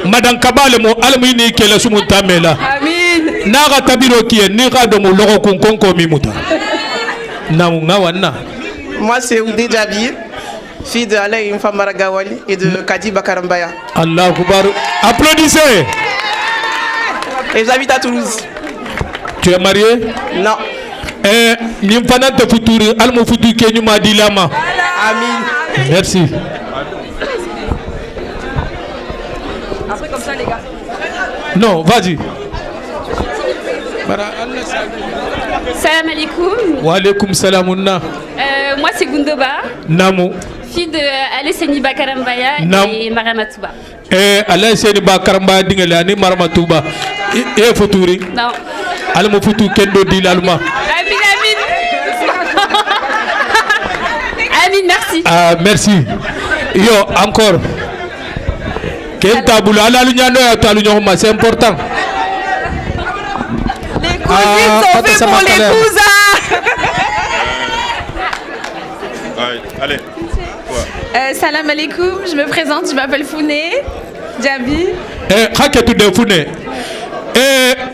madan kabale mo almu ni kele sumu tamela amin naga tabiro kiye ni ga do mo logo kun konko mi muta namu ngawana. Moi c'est Oudé Djabi, fille de Alain Famara Gawali et de Kadi Bakarambaya. Allah Akbar. Applaudissez. Et j'habite à Toulouse. Tu es marié? Non. Nimfana de Futuri, Almo Futu Kenyu Madilama. Amin. Merci. Après comme ça les gars. Non, vas-y. Salam alaikum. Wa alaikum salam. Moi c'est Gundoba. Namu. Fille de Alesseni Bakarambaya et Maramatouba. Alesseni Bakarambaya dingelani Maramatouba. Et Futuri. Non. Almo Futu Kendo Dilalma. Amin, amin. Amin, merci. Ah, merci. Yo, encore. Quel tabou ala lunyano ya talunyoma, c'est important. Les cousines sont faites pour les cousins. Allez. Salam alaikum, je me présente, je m'appelle Founé Djabi. Haketu de Founé.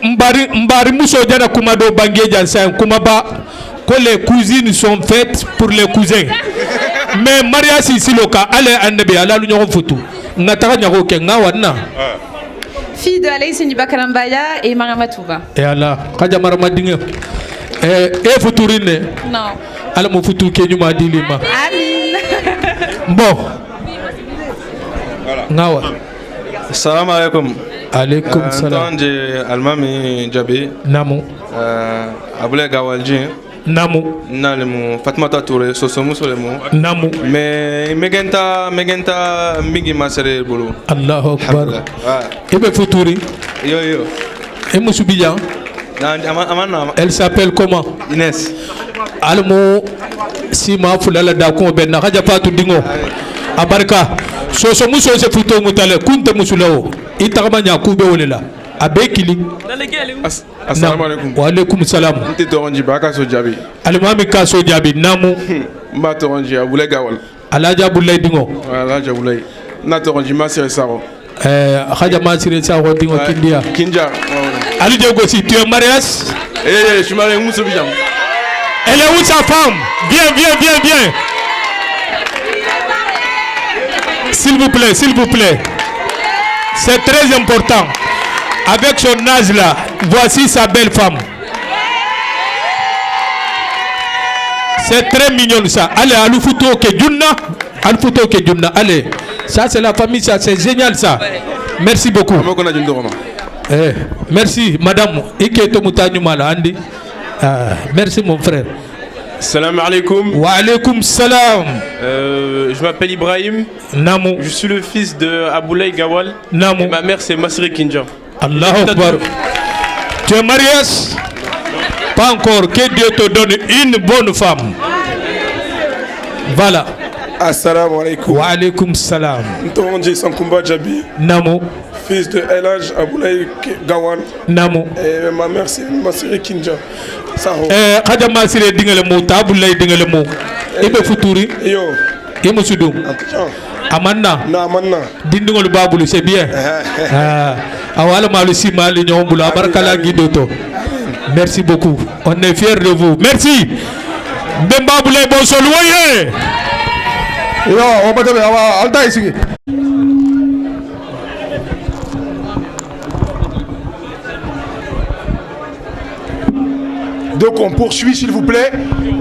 Mbari Mousso Diana Koumado Bangé Jansen Koumaba, que les cousines sont faites pour les cousins. Mais Maria Sisiloka, allez Annabi, à la l'Union Foutou. Natara Nyako Kenga Wana. Fille de Alesseni Bakarambaya et Maramatouba. Et Allah, Kaja Maramadinga. Et Foutourine. Non. Allah m'a foutu Kenyuma Dilima. Amin. Bon. Voilà. Ngawa. Salam alaikum. Alaikum salam. Antonje Almami Djabi. Namu. Abule Gawalji. Namu. Nalemu Fatmata Touré Sosomu Solemu. Namu. Mais Megenta Mbigi Masere Bulu. Allahu Akbar. Ebe Futuri. Yo. Et Moussoubiya. Elle s'appelle comment? Inès. Almo Sima Fulala Dakon Ben Nakaja Fatou Dingo. Abarka. Sosomu Sose Futo Mutale Kunte Musulao. Itamanya Kube Olela. Abekili. Assalamu alaikum. Wa alaikum salam. Nte toronji baka so Djabi. Alimami Kaso Djabi Namu. Ma toronji Abule Gawal. Alaja Bulay Dingo. Alaja Bulay. Na toronji Masire Saro. Khaja Masire Saro Dingo Kindia. Kindia. Ali Diogo, si tu es mariage? Je suis marié Moussa Bijam. Elle est où sa femme? Viens. S'il vous plaît. C'est très important. Avec son âge là, voici sa belle femme. C'est très mignon ça. Allez, Alufuto ke Djunna. Allez, ça c'est la famille, ça c'est génial ça. Merci beaucoup. Merci madame. Merci mon frère. Salam alaikum. Wa alaikum salam. Je m'appelle Ibrahim. Namu. Je suis le fils de Aboulaye Gawal. Namu. Et ma mère c'est Masri Kinja. Allahu Akbar. Tu es marié? Pas encore. Que Dieu te donne une bonne femme. Voilà. Assalamu alaikum. Wa alaikum salam. Ntoronji Sankumba Djabi. Namu. Fils de Elhaj Aboulaye Gawal. Namu. Et ma mère c'est Masri Kinja. Khaja Masire Dingelemo, Aboulaye Dingelemo. Ibe Futuri. Yo. Imusudum. Amanna. Na amanna. Dindingol Babulu, c'est bien. Awala Malusi Mali Nyombula, Barakala Gidoto. Merci beaucoup. On est fiers de vous. Merci. Bembaboulay Bonsoloye. Yo, on va te voir. Alta ici. Donc on poursuit s'il vous plaît.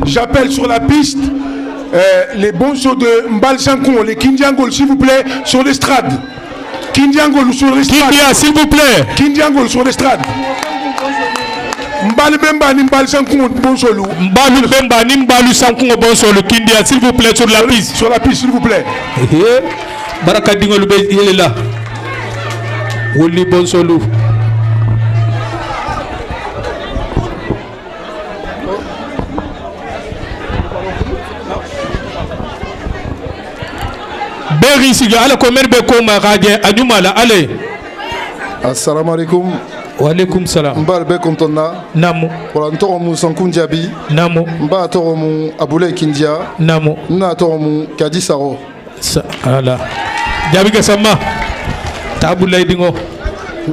J'appelle sur la piste les bonsos de Mbal Sankon, les Kindiangol s'il vous plaît, sur l'estrade. Kindiangol sur l'estrade. Kindia s'il vous plaît. Kindiangol sur l'estrade. Mbal Bemba ni Mbal Sankon bonsolo. Mbal Bemba ni Mbal Sankon bonsolo. Kindia s'il vous plaît sur la piste. Sur la piste s'il vous plaît. Baraka Dingol il est là. Woli bonsolo. Assalamu alaikum. Wa alaikum salam. Mbal be kontona. Namu. Wala ntoro mu Sankun Jabi. Namu. Mba toro mu Aboulaye Kindia. Namu. Na toro mu Kadi Saro. Ala. Jabi ke sama. Tabulay dingo.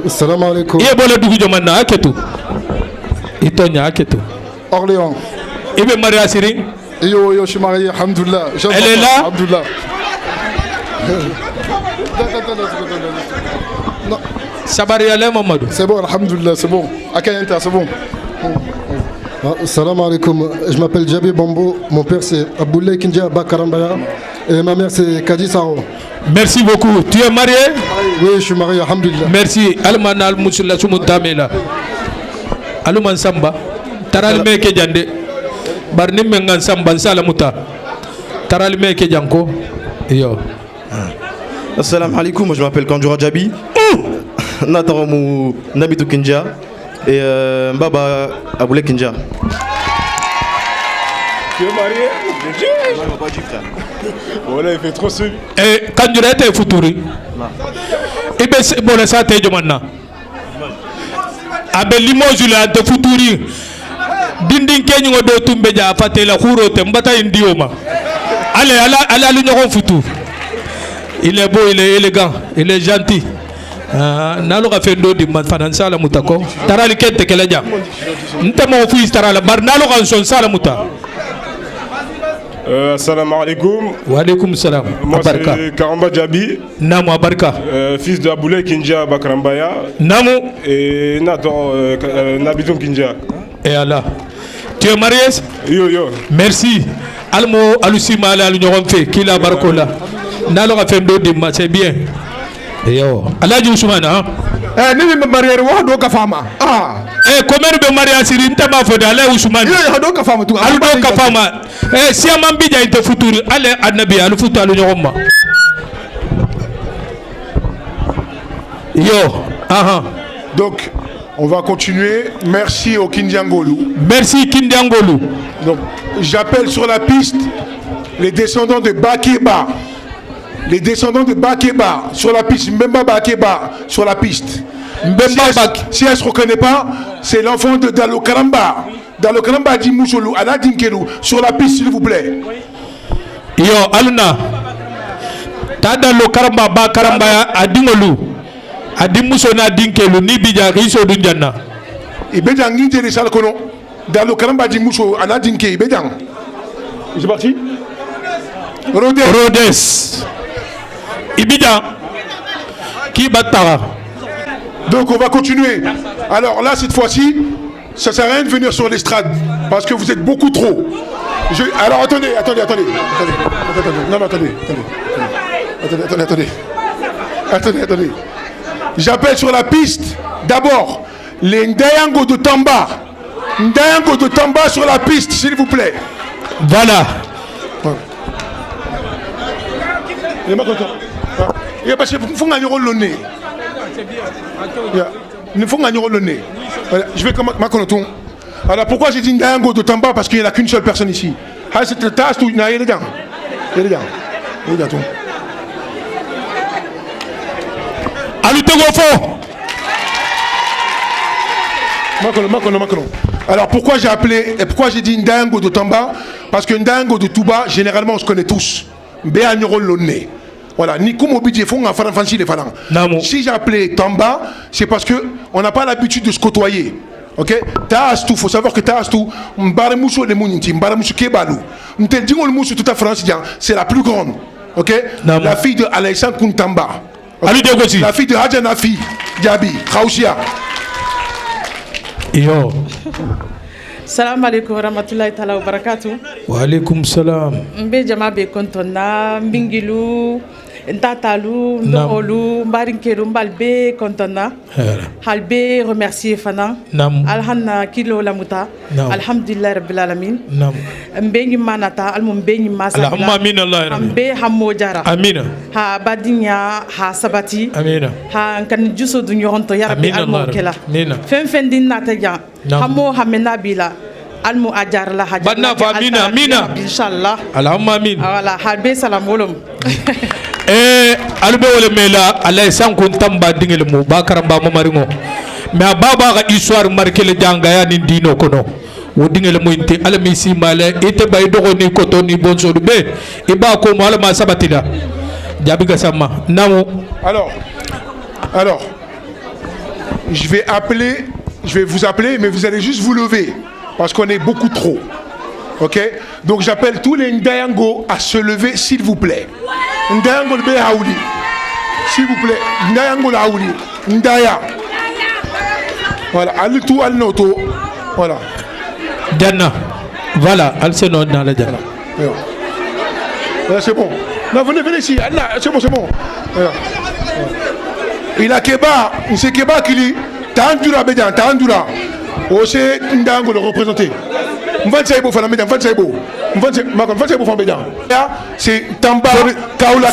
Assalamu alaikum. Iye bola dugu jomanna aketu. Itonya aketu. Orléans. Ibe Maria Siri. Yo je suis marié, alhamdoulilah. Elle est là. Alhamdoulilah. Non. Sabariale Mamadou. C'est bon, alhamdoulilah, c'est bon. Akayenta, c'est bon. Salam alaikum. Je m'appelle Djabi Bombo. Mon père c'est Aboulaye Kindia Bakarambaya. Et ma mère c'est Kadi Saro. Merci beaucoup. Tu es marié? Oui, je suis marié, alhamdoulilah. Merci. Alman al Musulla Sumutamela. Aluman Samba. Taral Meke Jande. Barnim Mengan Samba Salamuta. Taral Meke Janko. Yo. Assalamu alaikum, je m'appelle Kandjoura Djabi. Nataromou Nabitou Kindia et Mbaba Aboulaye Kindia. Tu es marié? Voilà, il fait trop celui. Et Kandjoura était Futuri. Et bien, c'est bon, ça t'es demandé. Abe Limozula de Futuri. Dindin Kenyo do Tumbeja, Fatela Huro, Tembata Indioma. Allez, à l'Union Futur. Il est beau, il est élégant, il est gentil. Nalo ka fendo di man sala mutako. Tarali kente keleja. Ntemo fils tarala bar nalo kan son sala muta. Assalamu alaikum. Wa alaikum salam. Moi c'est Karamba Djabi. Namu Abarka. Fils de Aboulaye Kindia Bakarambaya. Namu. Et Nathan Nabiton Kindia. Et Allah. Tu es marié? Yo. Merci. Almo alusima ala l'union fait kila barkola. Nalo ka fendo di ma c'est bien. Yo. Alaji Ousmane hein. Ni me marié wa do ka fama. Comment be marié siri ntama fo dale Ousmane. Yo do ka fama tu. Alu do ka fama. Si amam bija inte futuri ale annabi alu futu alu nyoma. Yo. Donc on va continuer. Merci au Kindiangolu. Merci Kindiangolu. Donc j'appelle sur la piste les descendants de Bakeba. Les descendants de Bakeba sur la piste. Mbemba Bakeba sur la piste. Si elle ne se reconnaît pas, c'est l'enfant de Dalo Karamba. Dalo Karamba dit Moucholou, Ala Dinkelou, sur la piste s'il vous plaît. Yo, Aluna. Dalo Karamba Bakaramba Adingolu. Adimusona Dinkelu, Nibija, Riso Dunjana. Ibedang Nite de Salkono. Dalo Karamba dit Moucholou, Ala Dinke, Ibedang. C'est parti. Rhodes. Ibida. Qui battara. Donc on va continuer. Alors là cette fois-ci, ça ne sert à rien de venir sur l'estrade parce que vous êtes beaucoup trop. Alors attendez. Non, attendez. J'appelle sur la piste d'abord les Ndayango de Tamba. Ndayango de Tamba sur la piste, s'il vous plaît. Voilà. Il est pas content. Il parce qu'il faut gagner le nez. Il faut gagner le nez. Je vais comme Makonoton. Alors pourquoi j'ai dit Ndayango de Tamba? Parce qu'il n'y a qu'une seule personne ici. C'est le tas, il y a les gars. Il y a les gars. Makono. Alors pourquoi j'ai appelé et pourquoi j'ai dit Ndayango de Tamba? Parce que Ndayango de Touba, généralement on se connaît tous. Béagnoro Loné. Voilà, si j'ai appelé Tamba, c'est parce qu'on n'a pas l'habitude de se côtoyer. Ok? Il faut savoir que c'est la plus grande. Ok? La fille de Alaïsan Kuntamba. Okay? La fille de Hadjanafi Diaby, Khaousia. Yo. Salam alaikum warahmatullahi ta'ala wabarakatuh. Wa alaikum salam. Mbe jama be kontona mbingilu ntatalu ndolu mbarinkelu mbalbe kontona. Halbe remercier fana. Alhanna kilo lamuta. Alhamdulillah rabbil alamin. Mbe nyimanata almum mbe nyimasa. Allahumma amin Allah rabbi. Mbe hammo jara. Amina. Ha badinya ha sabati. Amina. Ha kan juso dunyoronto ya rabbi almo kela. Amina. Fen din nataja. Hammo hamena bila. Almu ajar la hajar. Banna fa amina amina. Inshallah. Allahumma amin. Wala halbe salam wolum. Albe wala mela Allah san kun tamba dingel mu bakaramba mamaringo. Mais baba ga histoire marqué le jangaya ni dino kono. Wo dingel mu inte alami si mala ite bay dogo ni koto ni bonso be. Iba ko mo alama sabatida. Jabi ga sama. Namu. Alors, je vais vous appeler, mais vous allez juste vous lever, parce qu'on est beaucoup trop. Ok? Donc j'appelle tous les Ndayango à se lever, s'il vous plaît. Ndayango le Haouli. S'il vous plaît. Ndayango le Haouli. Ndaya. Voilà. Al-tout al-noto. Voilà. Dana. Voilà. Al-seno dans la Dana. Voilà, c'est bon. Non, venez ici. C'est bon. Voilà. Il a Keba. C'est Keba qui dit Tandura Bédan, Tandura. Oh, c'est Ndayango le représenté. C'est Tamba Kaula.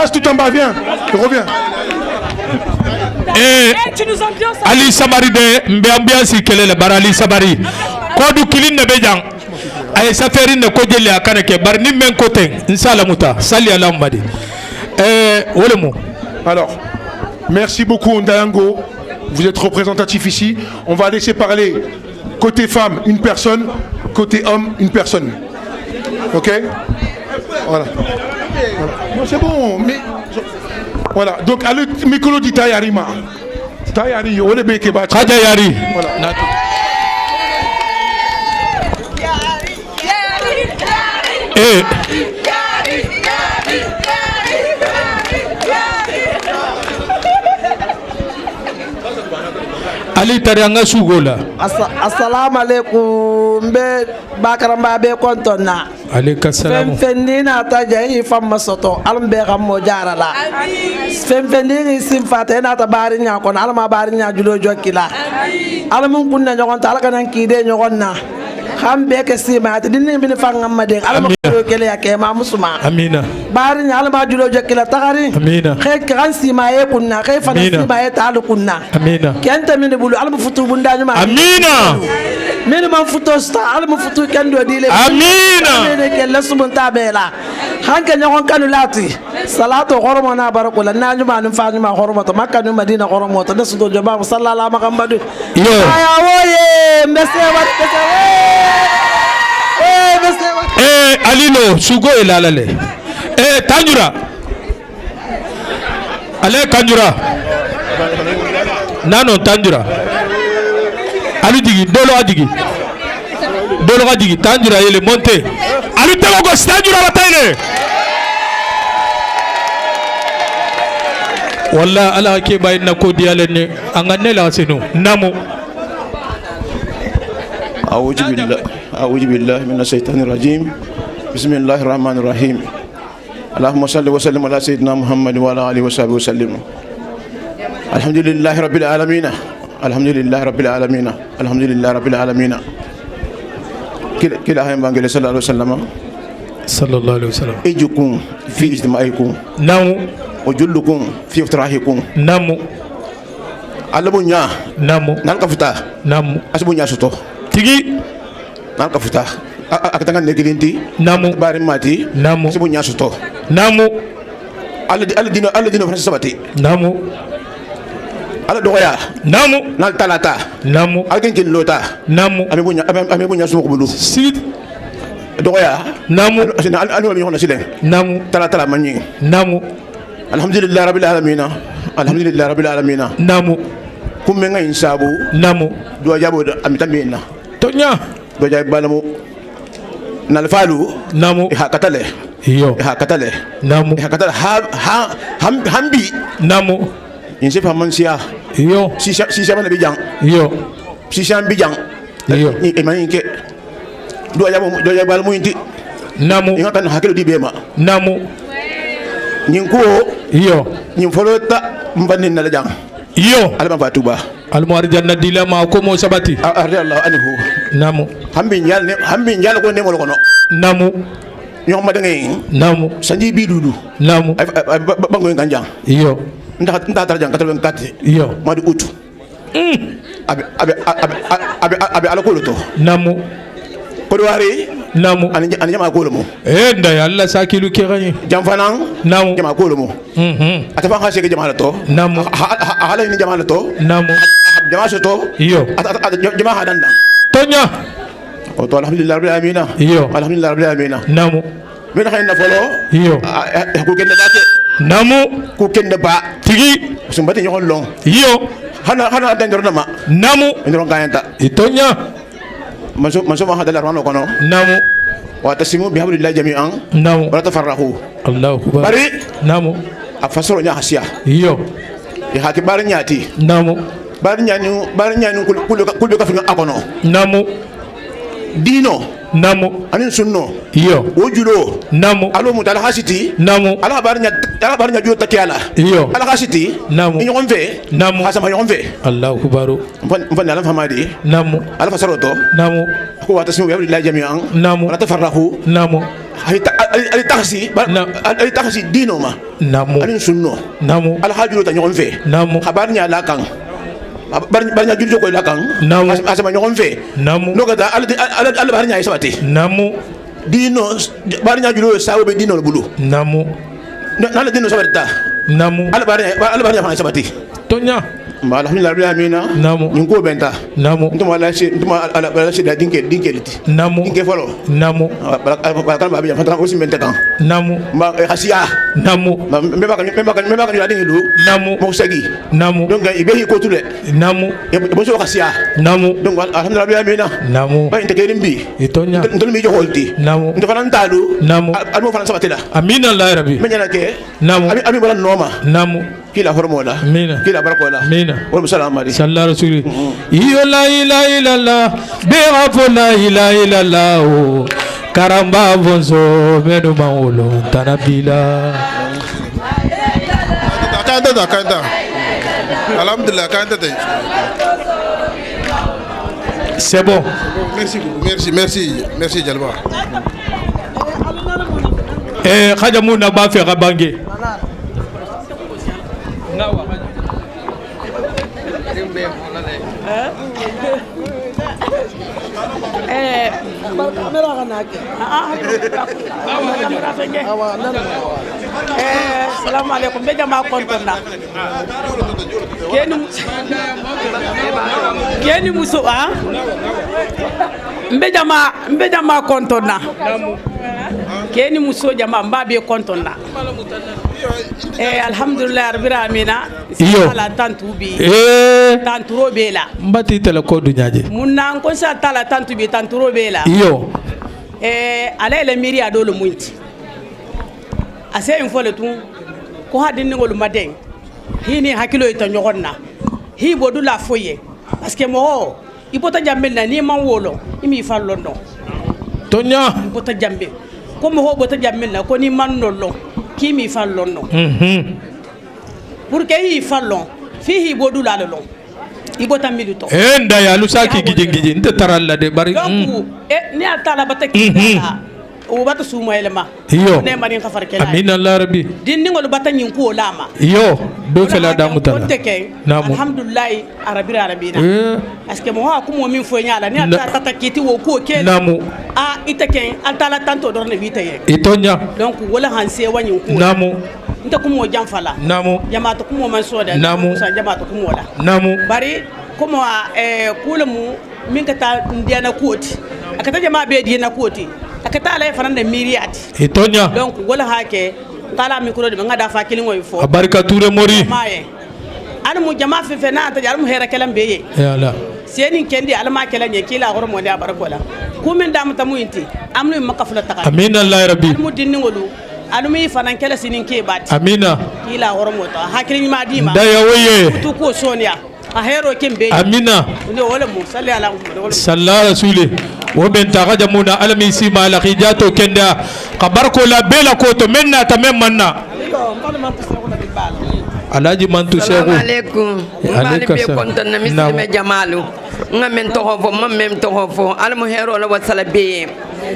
Astou Tamba, viens, reviens. Ali Sabari de Mbiambiasi Kelele Barali Sabari. Kodu Kilin Nebejang. Aye Saferi ne Kodjeli Akaneke Barni Menkote Nsalamuta Sali Alambadi. Olemo. Alors, merci beaucoup Ndayango. Vous êtes représentatif ici. On va laisser parler côté femme une personne, côté homme une personne. Ok? Voilà. Non, c'est bon, mais voilà. Donc à le micro dit Tayarima. Tayari, on est bien que Tayari. Voilà. Ali Tarianga Sugola. Assalamu alaikum. Mbe bakaramba be kontona. Alaikum salam. Femfendina taja yi famma soto. Alum be gammo jarala. Femfendini simfate na tabari nya kon alma bari nya julo jokila. Alum kunna nyogon ta alkanan kide nyogon na. Hambe ke sima ati dinne bin fangam made alma ko kele yake ma musuma. Amina. Bari nya alma julo jokila tagari. Amina. Khay kan sima ye kunna khay fana sima ye talu kunna. Amina. Kenta min bulu alma futu bunda nyuma. Amina. Min man futu sta alma futu kendo dile. Amina. Ne kella sumunta bela. Hanka nyakon kanu lati. Salatu horomo na barakula na nyuma nu fa nyuma horomo to makka nu madina horomo to nasu do jaba sallallahu alaihi wasallam. Aya woye mesewa Alino Sugo Elalale. Tanjura. Ale Kanjura. Nano Tanjura. Ali digi dolo adigi. Dolo adigi Tanjura ele monte. Ali tego go Tanjura bataille. Walla ala ke bayna ko diale ne angane la senu namo. أعوذ بالله من الشيطان الرجيم بسم الله الرحمن الرحيم اللهم صل وسلم على سيدنا محمد وعلى آله وصحبه وسلم الحمد لله رب العالمين الحمد لله رب العالمين الحمد لله رب العالمين كلا هم بانجل صلى الله عليه وسلم صلى الله عليه وسلم اجكم في اجتماعكم نعم وجلكم في افتراحكم نعم alabunya namu nalkafuta namu asbunya soto tigi nalkafuta akatanga negilinti namu bari mati namu asbunya soto namu alladino fransa sabati namu ala doya namu nal talata namu algenkin lota namu amebunya sumo bulu sit doya namu anu mi hona silen namu talata manyi namu alhamdulillah rabbil alamin alhamdulillah rabbil alamin namu kumenga insabu namu do jabo amitamina tonya do jabo balamu nalfalu namu hakatale iyo hakatale namu hakatale hambi namu in se faman sia yo si sama na bijang yo si sam bijang yo e man ke do ya bal mu inti namu inga tan hakelo di bema namu nyin ko yo nyin folota mbanin na la jang yo alba fatuba almar janna dilama ko mo sabati Allah anhu namu hambi nyal ko ne mo ko no namu ñoo ma da ngay namu sanji bi dudu namu bango nganjang iyo ndax tar jang 84 iyo ma di out abi ala ko to namu ko do wari namu ani jama ko mo nda yalla sakilu ke gani jam fanan namu jama ko mo ata fa khase ke jama to namu hala ni jama to namu jama so to iyo jama hadan tonya o to alhamdulillah rabbil alamin iyo alhamdulillah rabbil alamin namu min xeyna folo iyo ko kende baate namu ko kende ba tigi sumbati ñol long iyo hana dendro na ma namu ndro ngayanta itonya maso ma hadala rano kono namu wa tasimu bihamdillah jami'an namu wa tafarahu Allahu akbar bari namu afasoro nya hasiya iyo ya haki bari nyati namu bari nyani kulbe ka finga akono namu dino namu anin sunno iyo wojulo namu alo mutala hasiti namu ala barnya julo takiala iyo ala hasiti namu inyon ve namu hasama yon ve Allahu akbar mfan ala famadi namu ala fasaroto namu ko wata simu bihamdillah jami'an namu wala tafarrahu namu ali taxi dino ma namu anin sunno namu ala hajulo ta yon ve namu habarnya la kan barnya juljo ko la kan namu asama yon ve namu nogata ala barnya isabati namu dino barnya julo sawo be dino bulu namu nala dino sabata namu ala barnya fa isabati tonya ma alhamdulillah rabbil alamin namu nyingo benta namu ntuma ala da dinke liti namu dinke folo namu kan ba biya fatan aussi benta kan namu ma khasiya namu me ba kan yadi ngilu namu mo sagi namu donc ibe ko tule namu bo so khasiya namu donc alhamdulillah rabbil alamin namu ba inte kerim bi itonya ndol mi jo holti namu ndo fanan talu namu almo fanan sabatila amina allah rabbi menyana ke namu ami bala noma namu kila hormola amina kila barakola amina wa salam ali sallallahu rasuli iyo la ilaha illallah be afo la ilaha illallah karamba bonzo menu maulo tanabila kanda alhamdulillah kanda tay c'est bon merci Jalba khaja muna ba fe gabange Assalamu alaikum be jama kontona keni muso a mbe jama kontona keni muso jama mbabe kontona alhamdulillah rabbil alamin ala tantubi tanturo bela mbati tele ko du nyaaje munna ko sa tala tantubi tanturo bela iyo ala ele miri adolo munti ase en fole tun ko hadin ngol maden hini hakilo ita nyogonna hi bodu la foye parce que mo ibota jambe na ni man wolo imi fallondo tonya ibota jambe ko mo bota jambe na ko ni man nollo kimi fallondo pour que hi fallon fihi bodu la lon ibota milito nda ya lusaki gijingiji nte taralla de bari donc ni atala bataki o bata suma elema iyo ne mari khafar kala amina allah rabbi din ngol bata nyin ko lama iyo do fela da mutala namu alhamdulillah arabina aske mo ha kumo min fo nyala ni atata kiti wo ko ke namu itake altala tanto dorne bitaye itonya donc wala hanse wanyin ko namu nta kumo jamfala namu jamaatu kumo man soda namu sa jamaatu kumo la namu bari kumo kulamu min kata ndiana koti akata jamaa be diana koti akata ala fanande miriati itonya donc wala hake tala mikro de ngada fa kilingo ifo barka toure mori maye an mu jama fe na ta jarum hera kelam beye ya la senin kendi alma kelan ye kila hormo ne barakola ku min dam tamu inti amnu makafula taka amin allah rabbi mu dinni ngolu alumi fanan kala sinin ke bati amina kila hormota hakili ma dima da ya waye tu ko sonia a hero kimbe amina ne wala mu salli ala muhammad sallallahu rasuli wo ben ta gaja muna alami si mala khijato kenda kabarko la bela ko to menna ta memmanna alaji mantu shehu assalamu alaikum mali be konton na mislime jamalu ngamen to hofo mamem to hofo almu hero la wasala be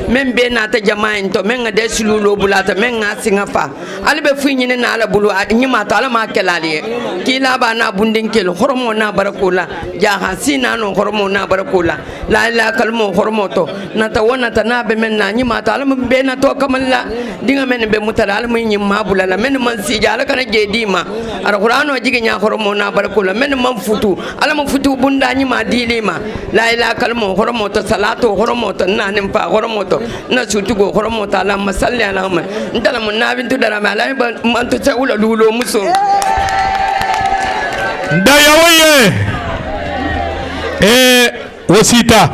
men be na ta jama'in to men ngade sululo bulata men ngasinga fa albe funyine na ala bulu nyima to ala ma kelali kila ba na bundin kel hormo na barakula jaha sina no hormo na barakula la la kalmo hormo to na ta wona ta na be men na nyima to ala be na to kamalla dinga men be mutala almu nyima bulala men man si jala kana je dima ar qur'ano jigi nya hormo na barakula men man futu ala man futu bunda nyima dilima la la kalmo hormo to salatu hormo to na nim pa hormo to na sutugo hormo ta la masalli ala ma ndala mun na bintu dara ma la man to tawula lulo muso ndaya waye wasita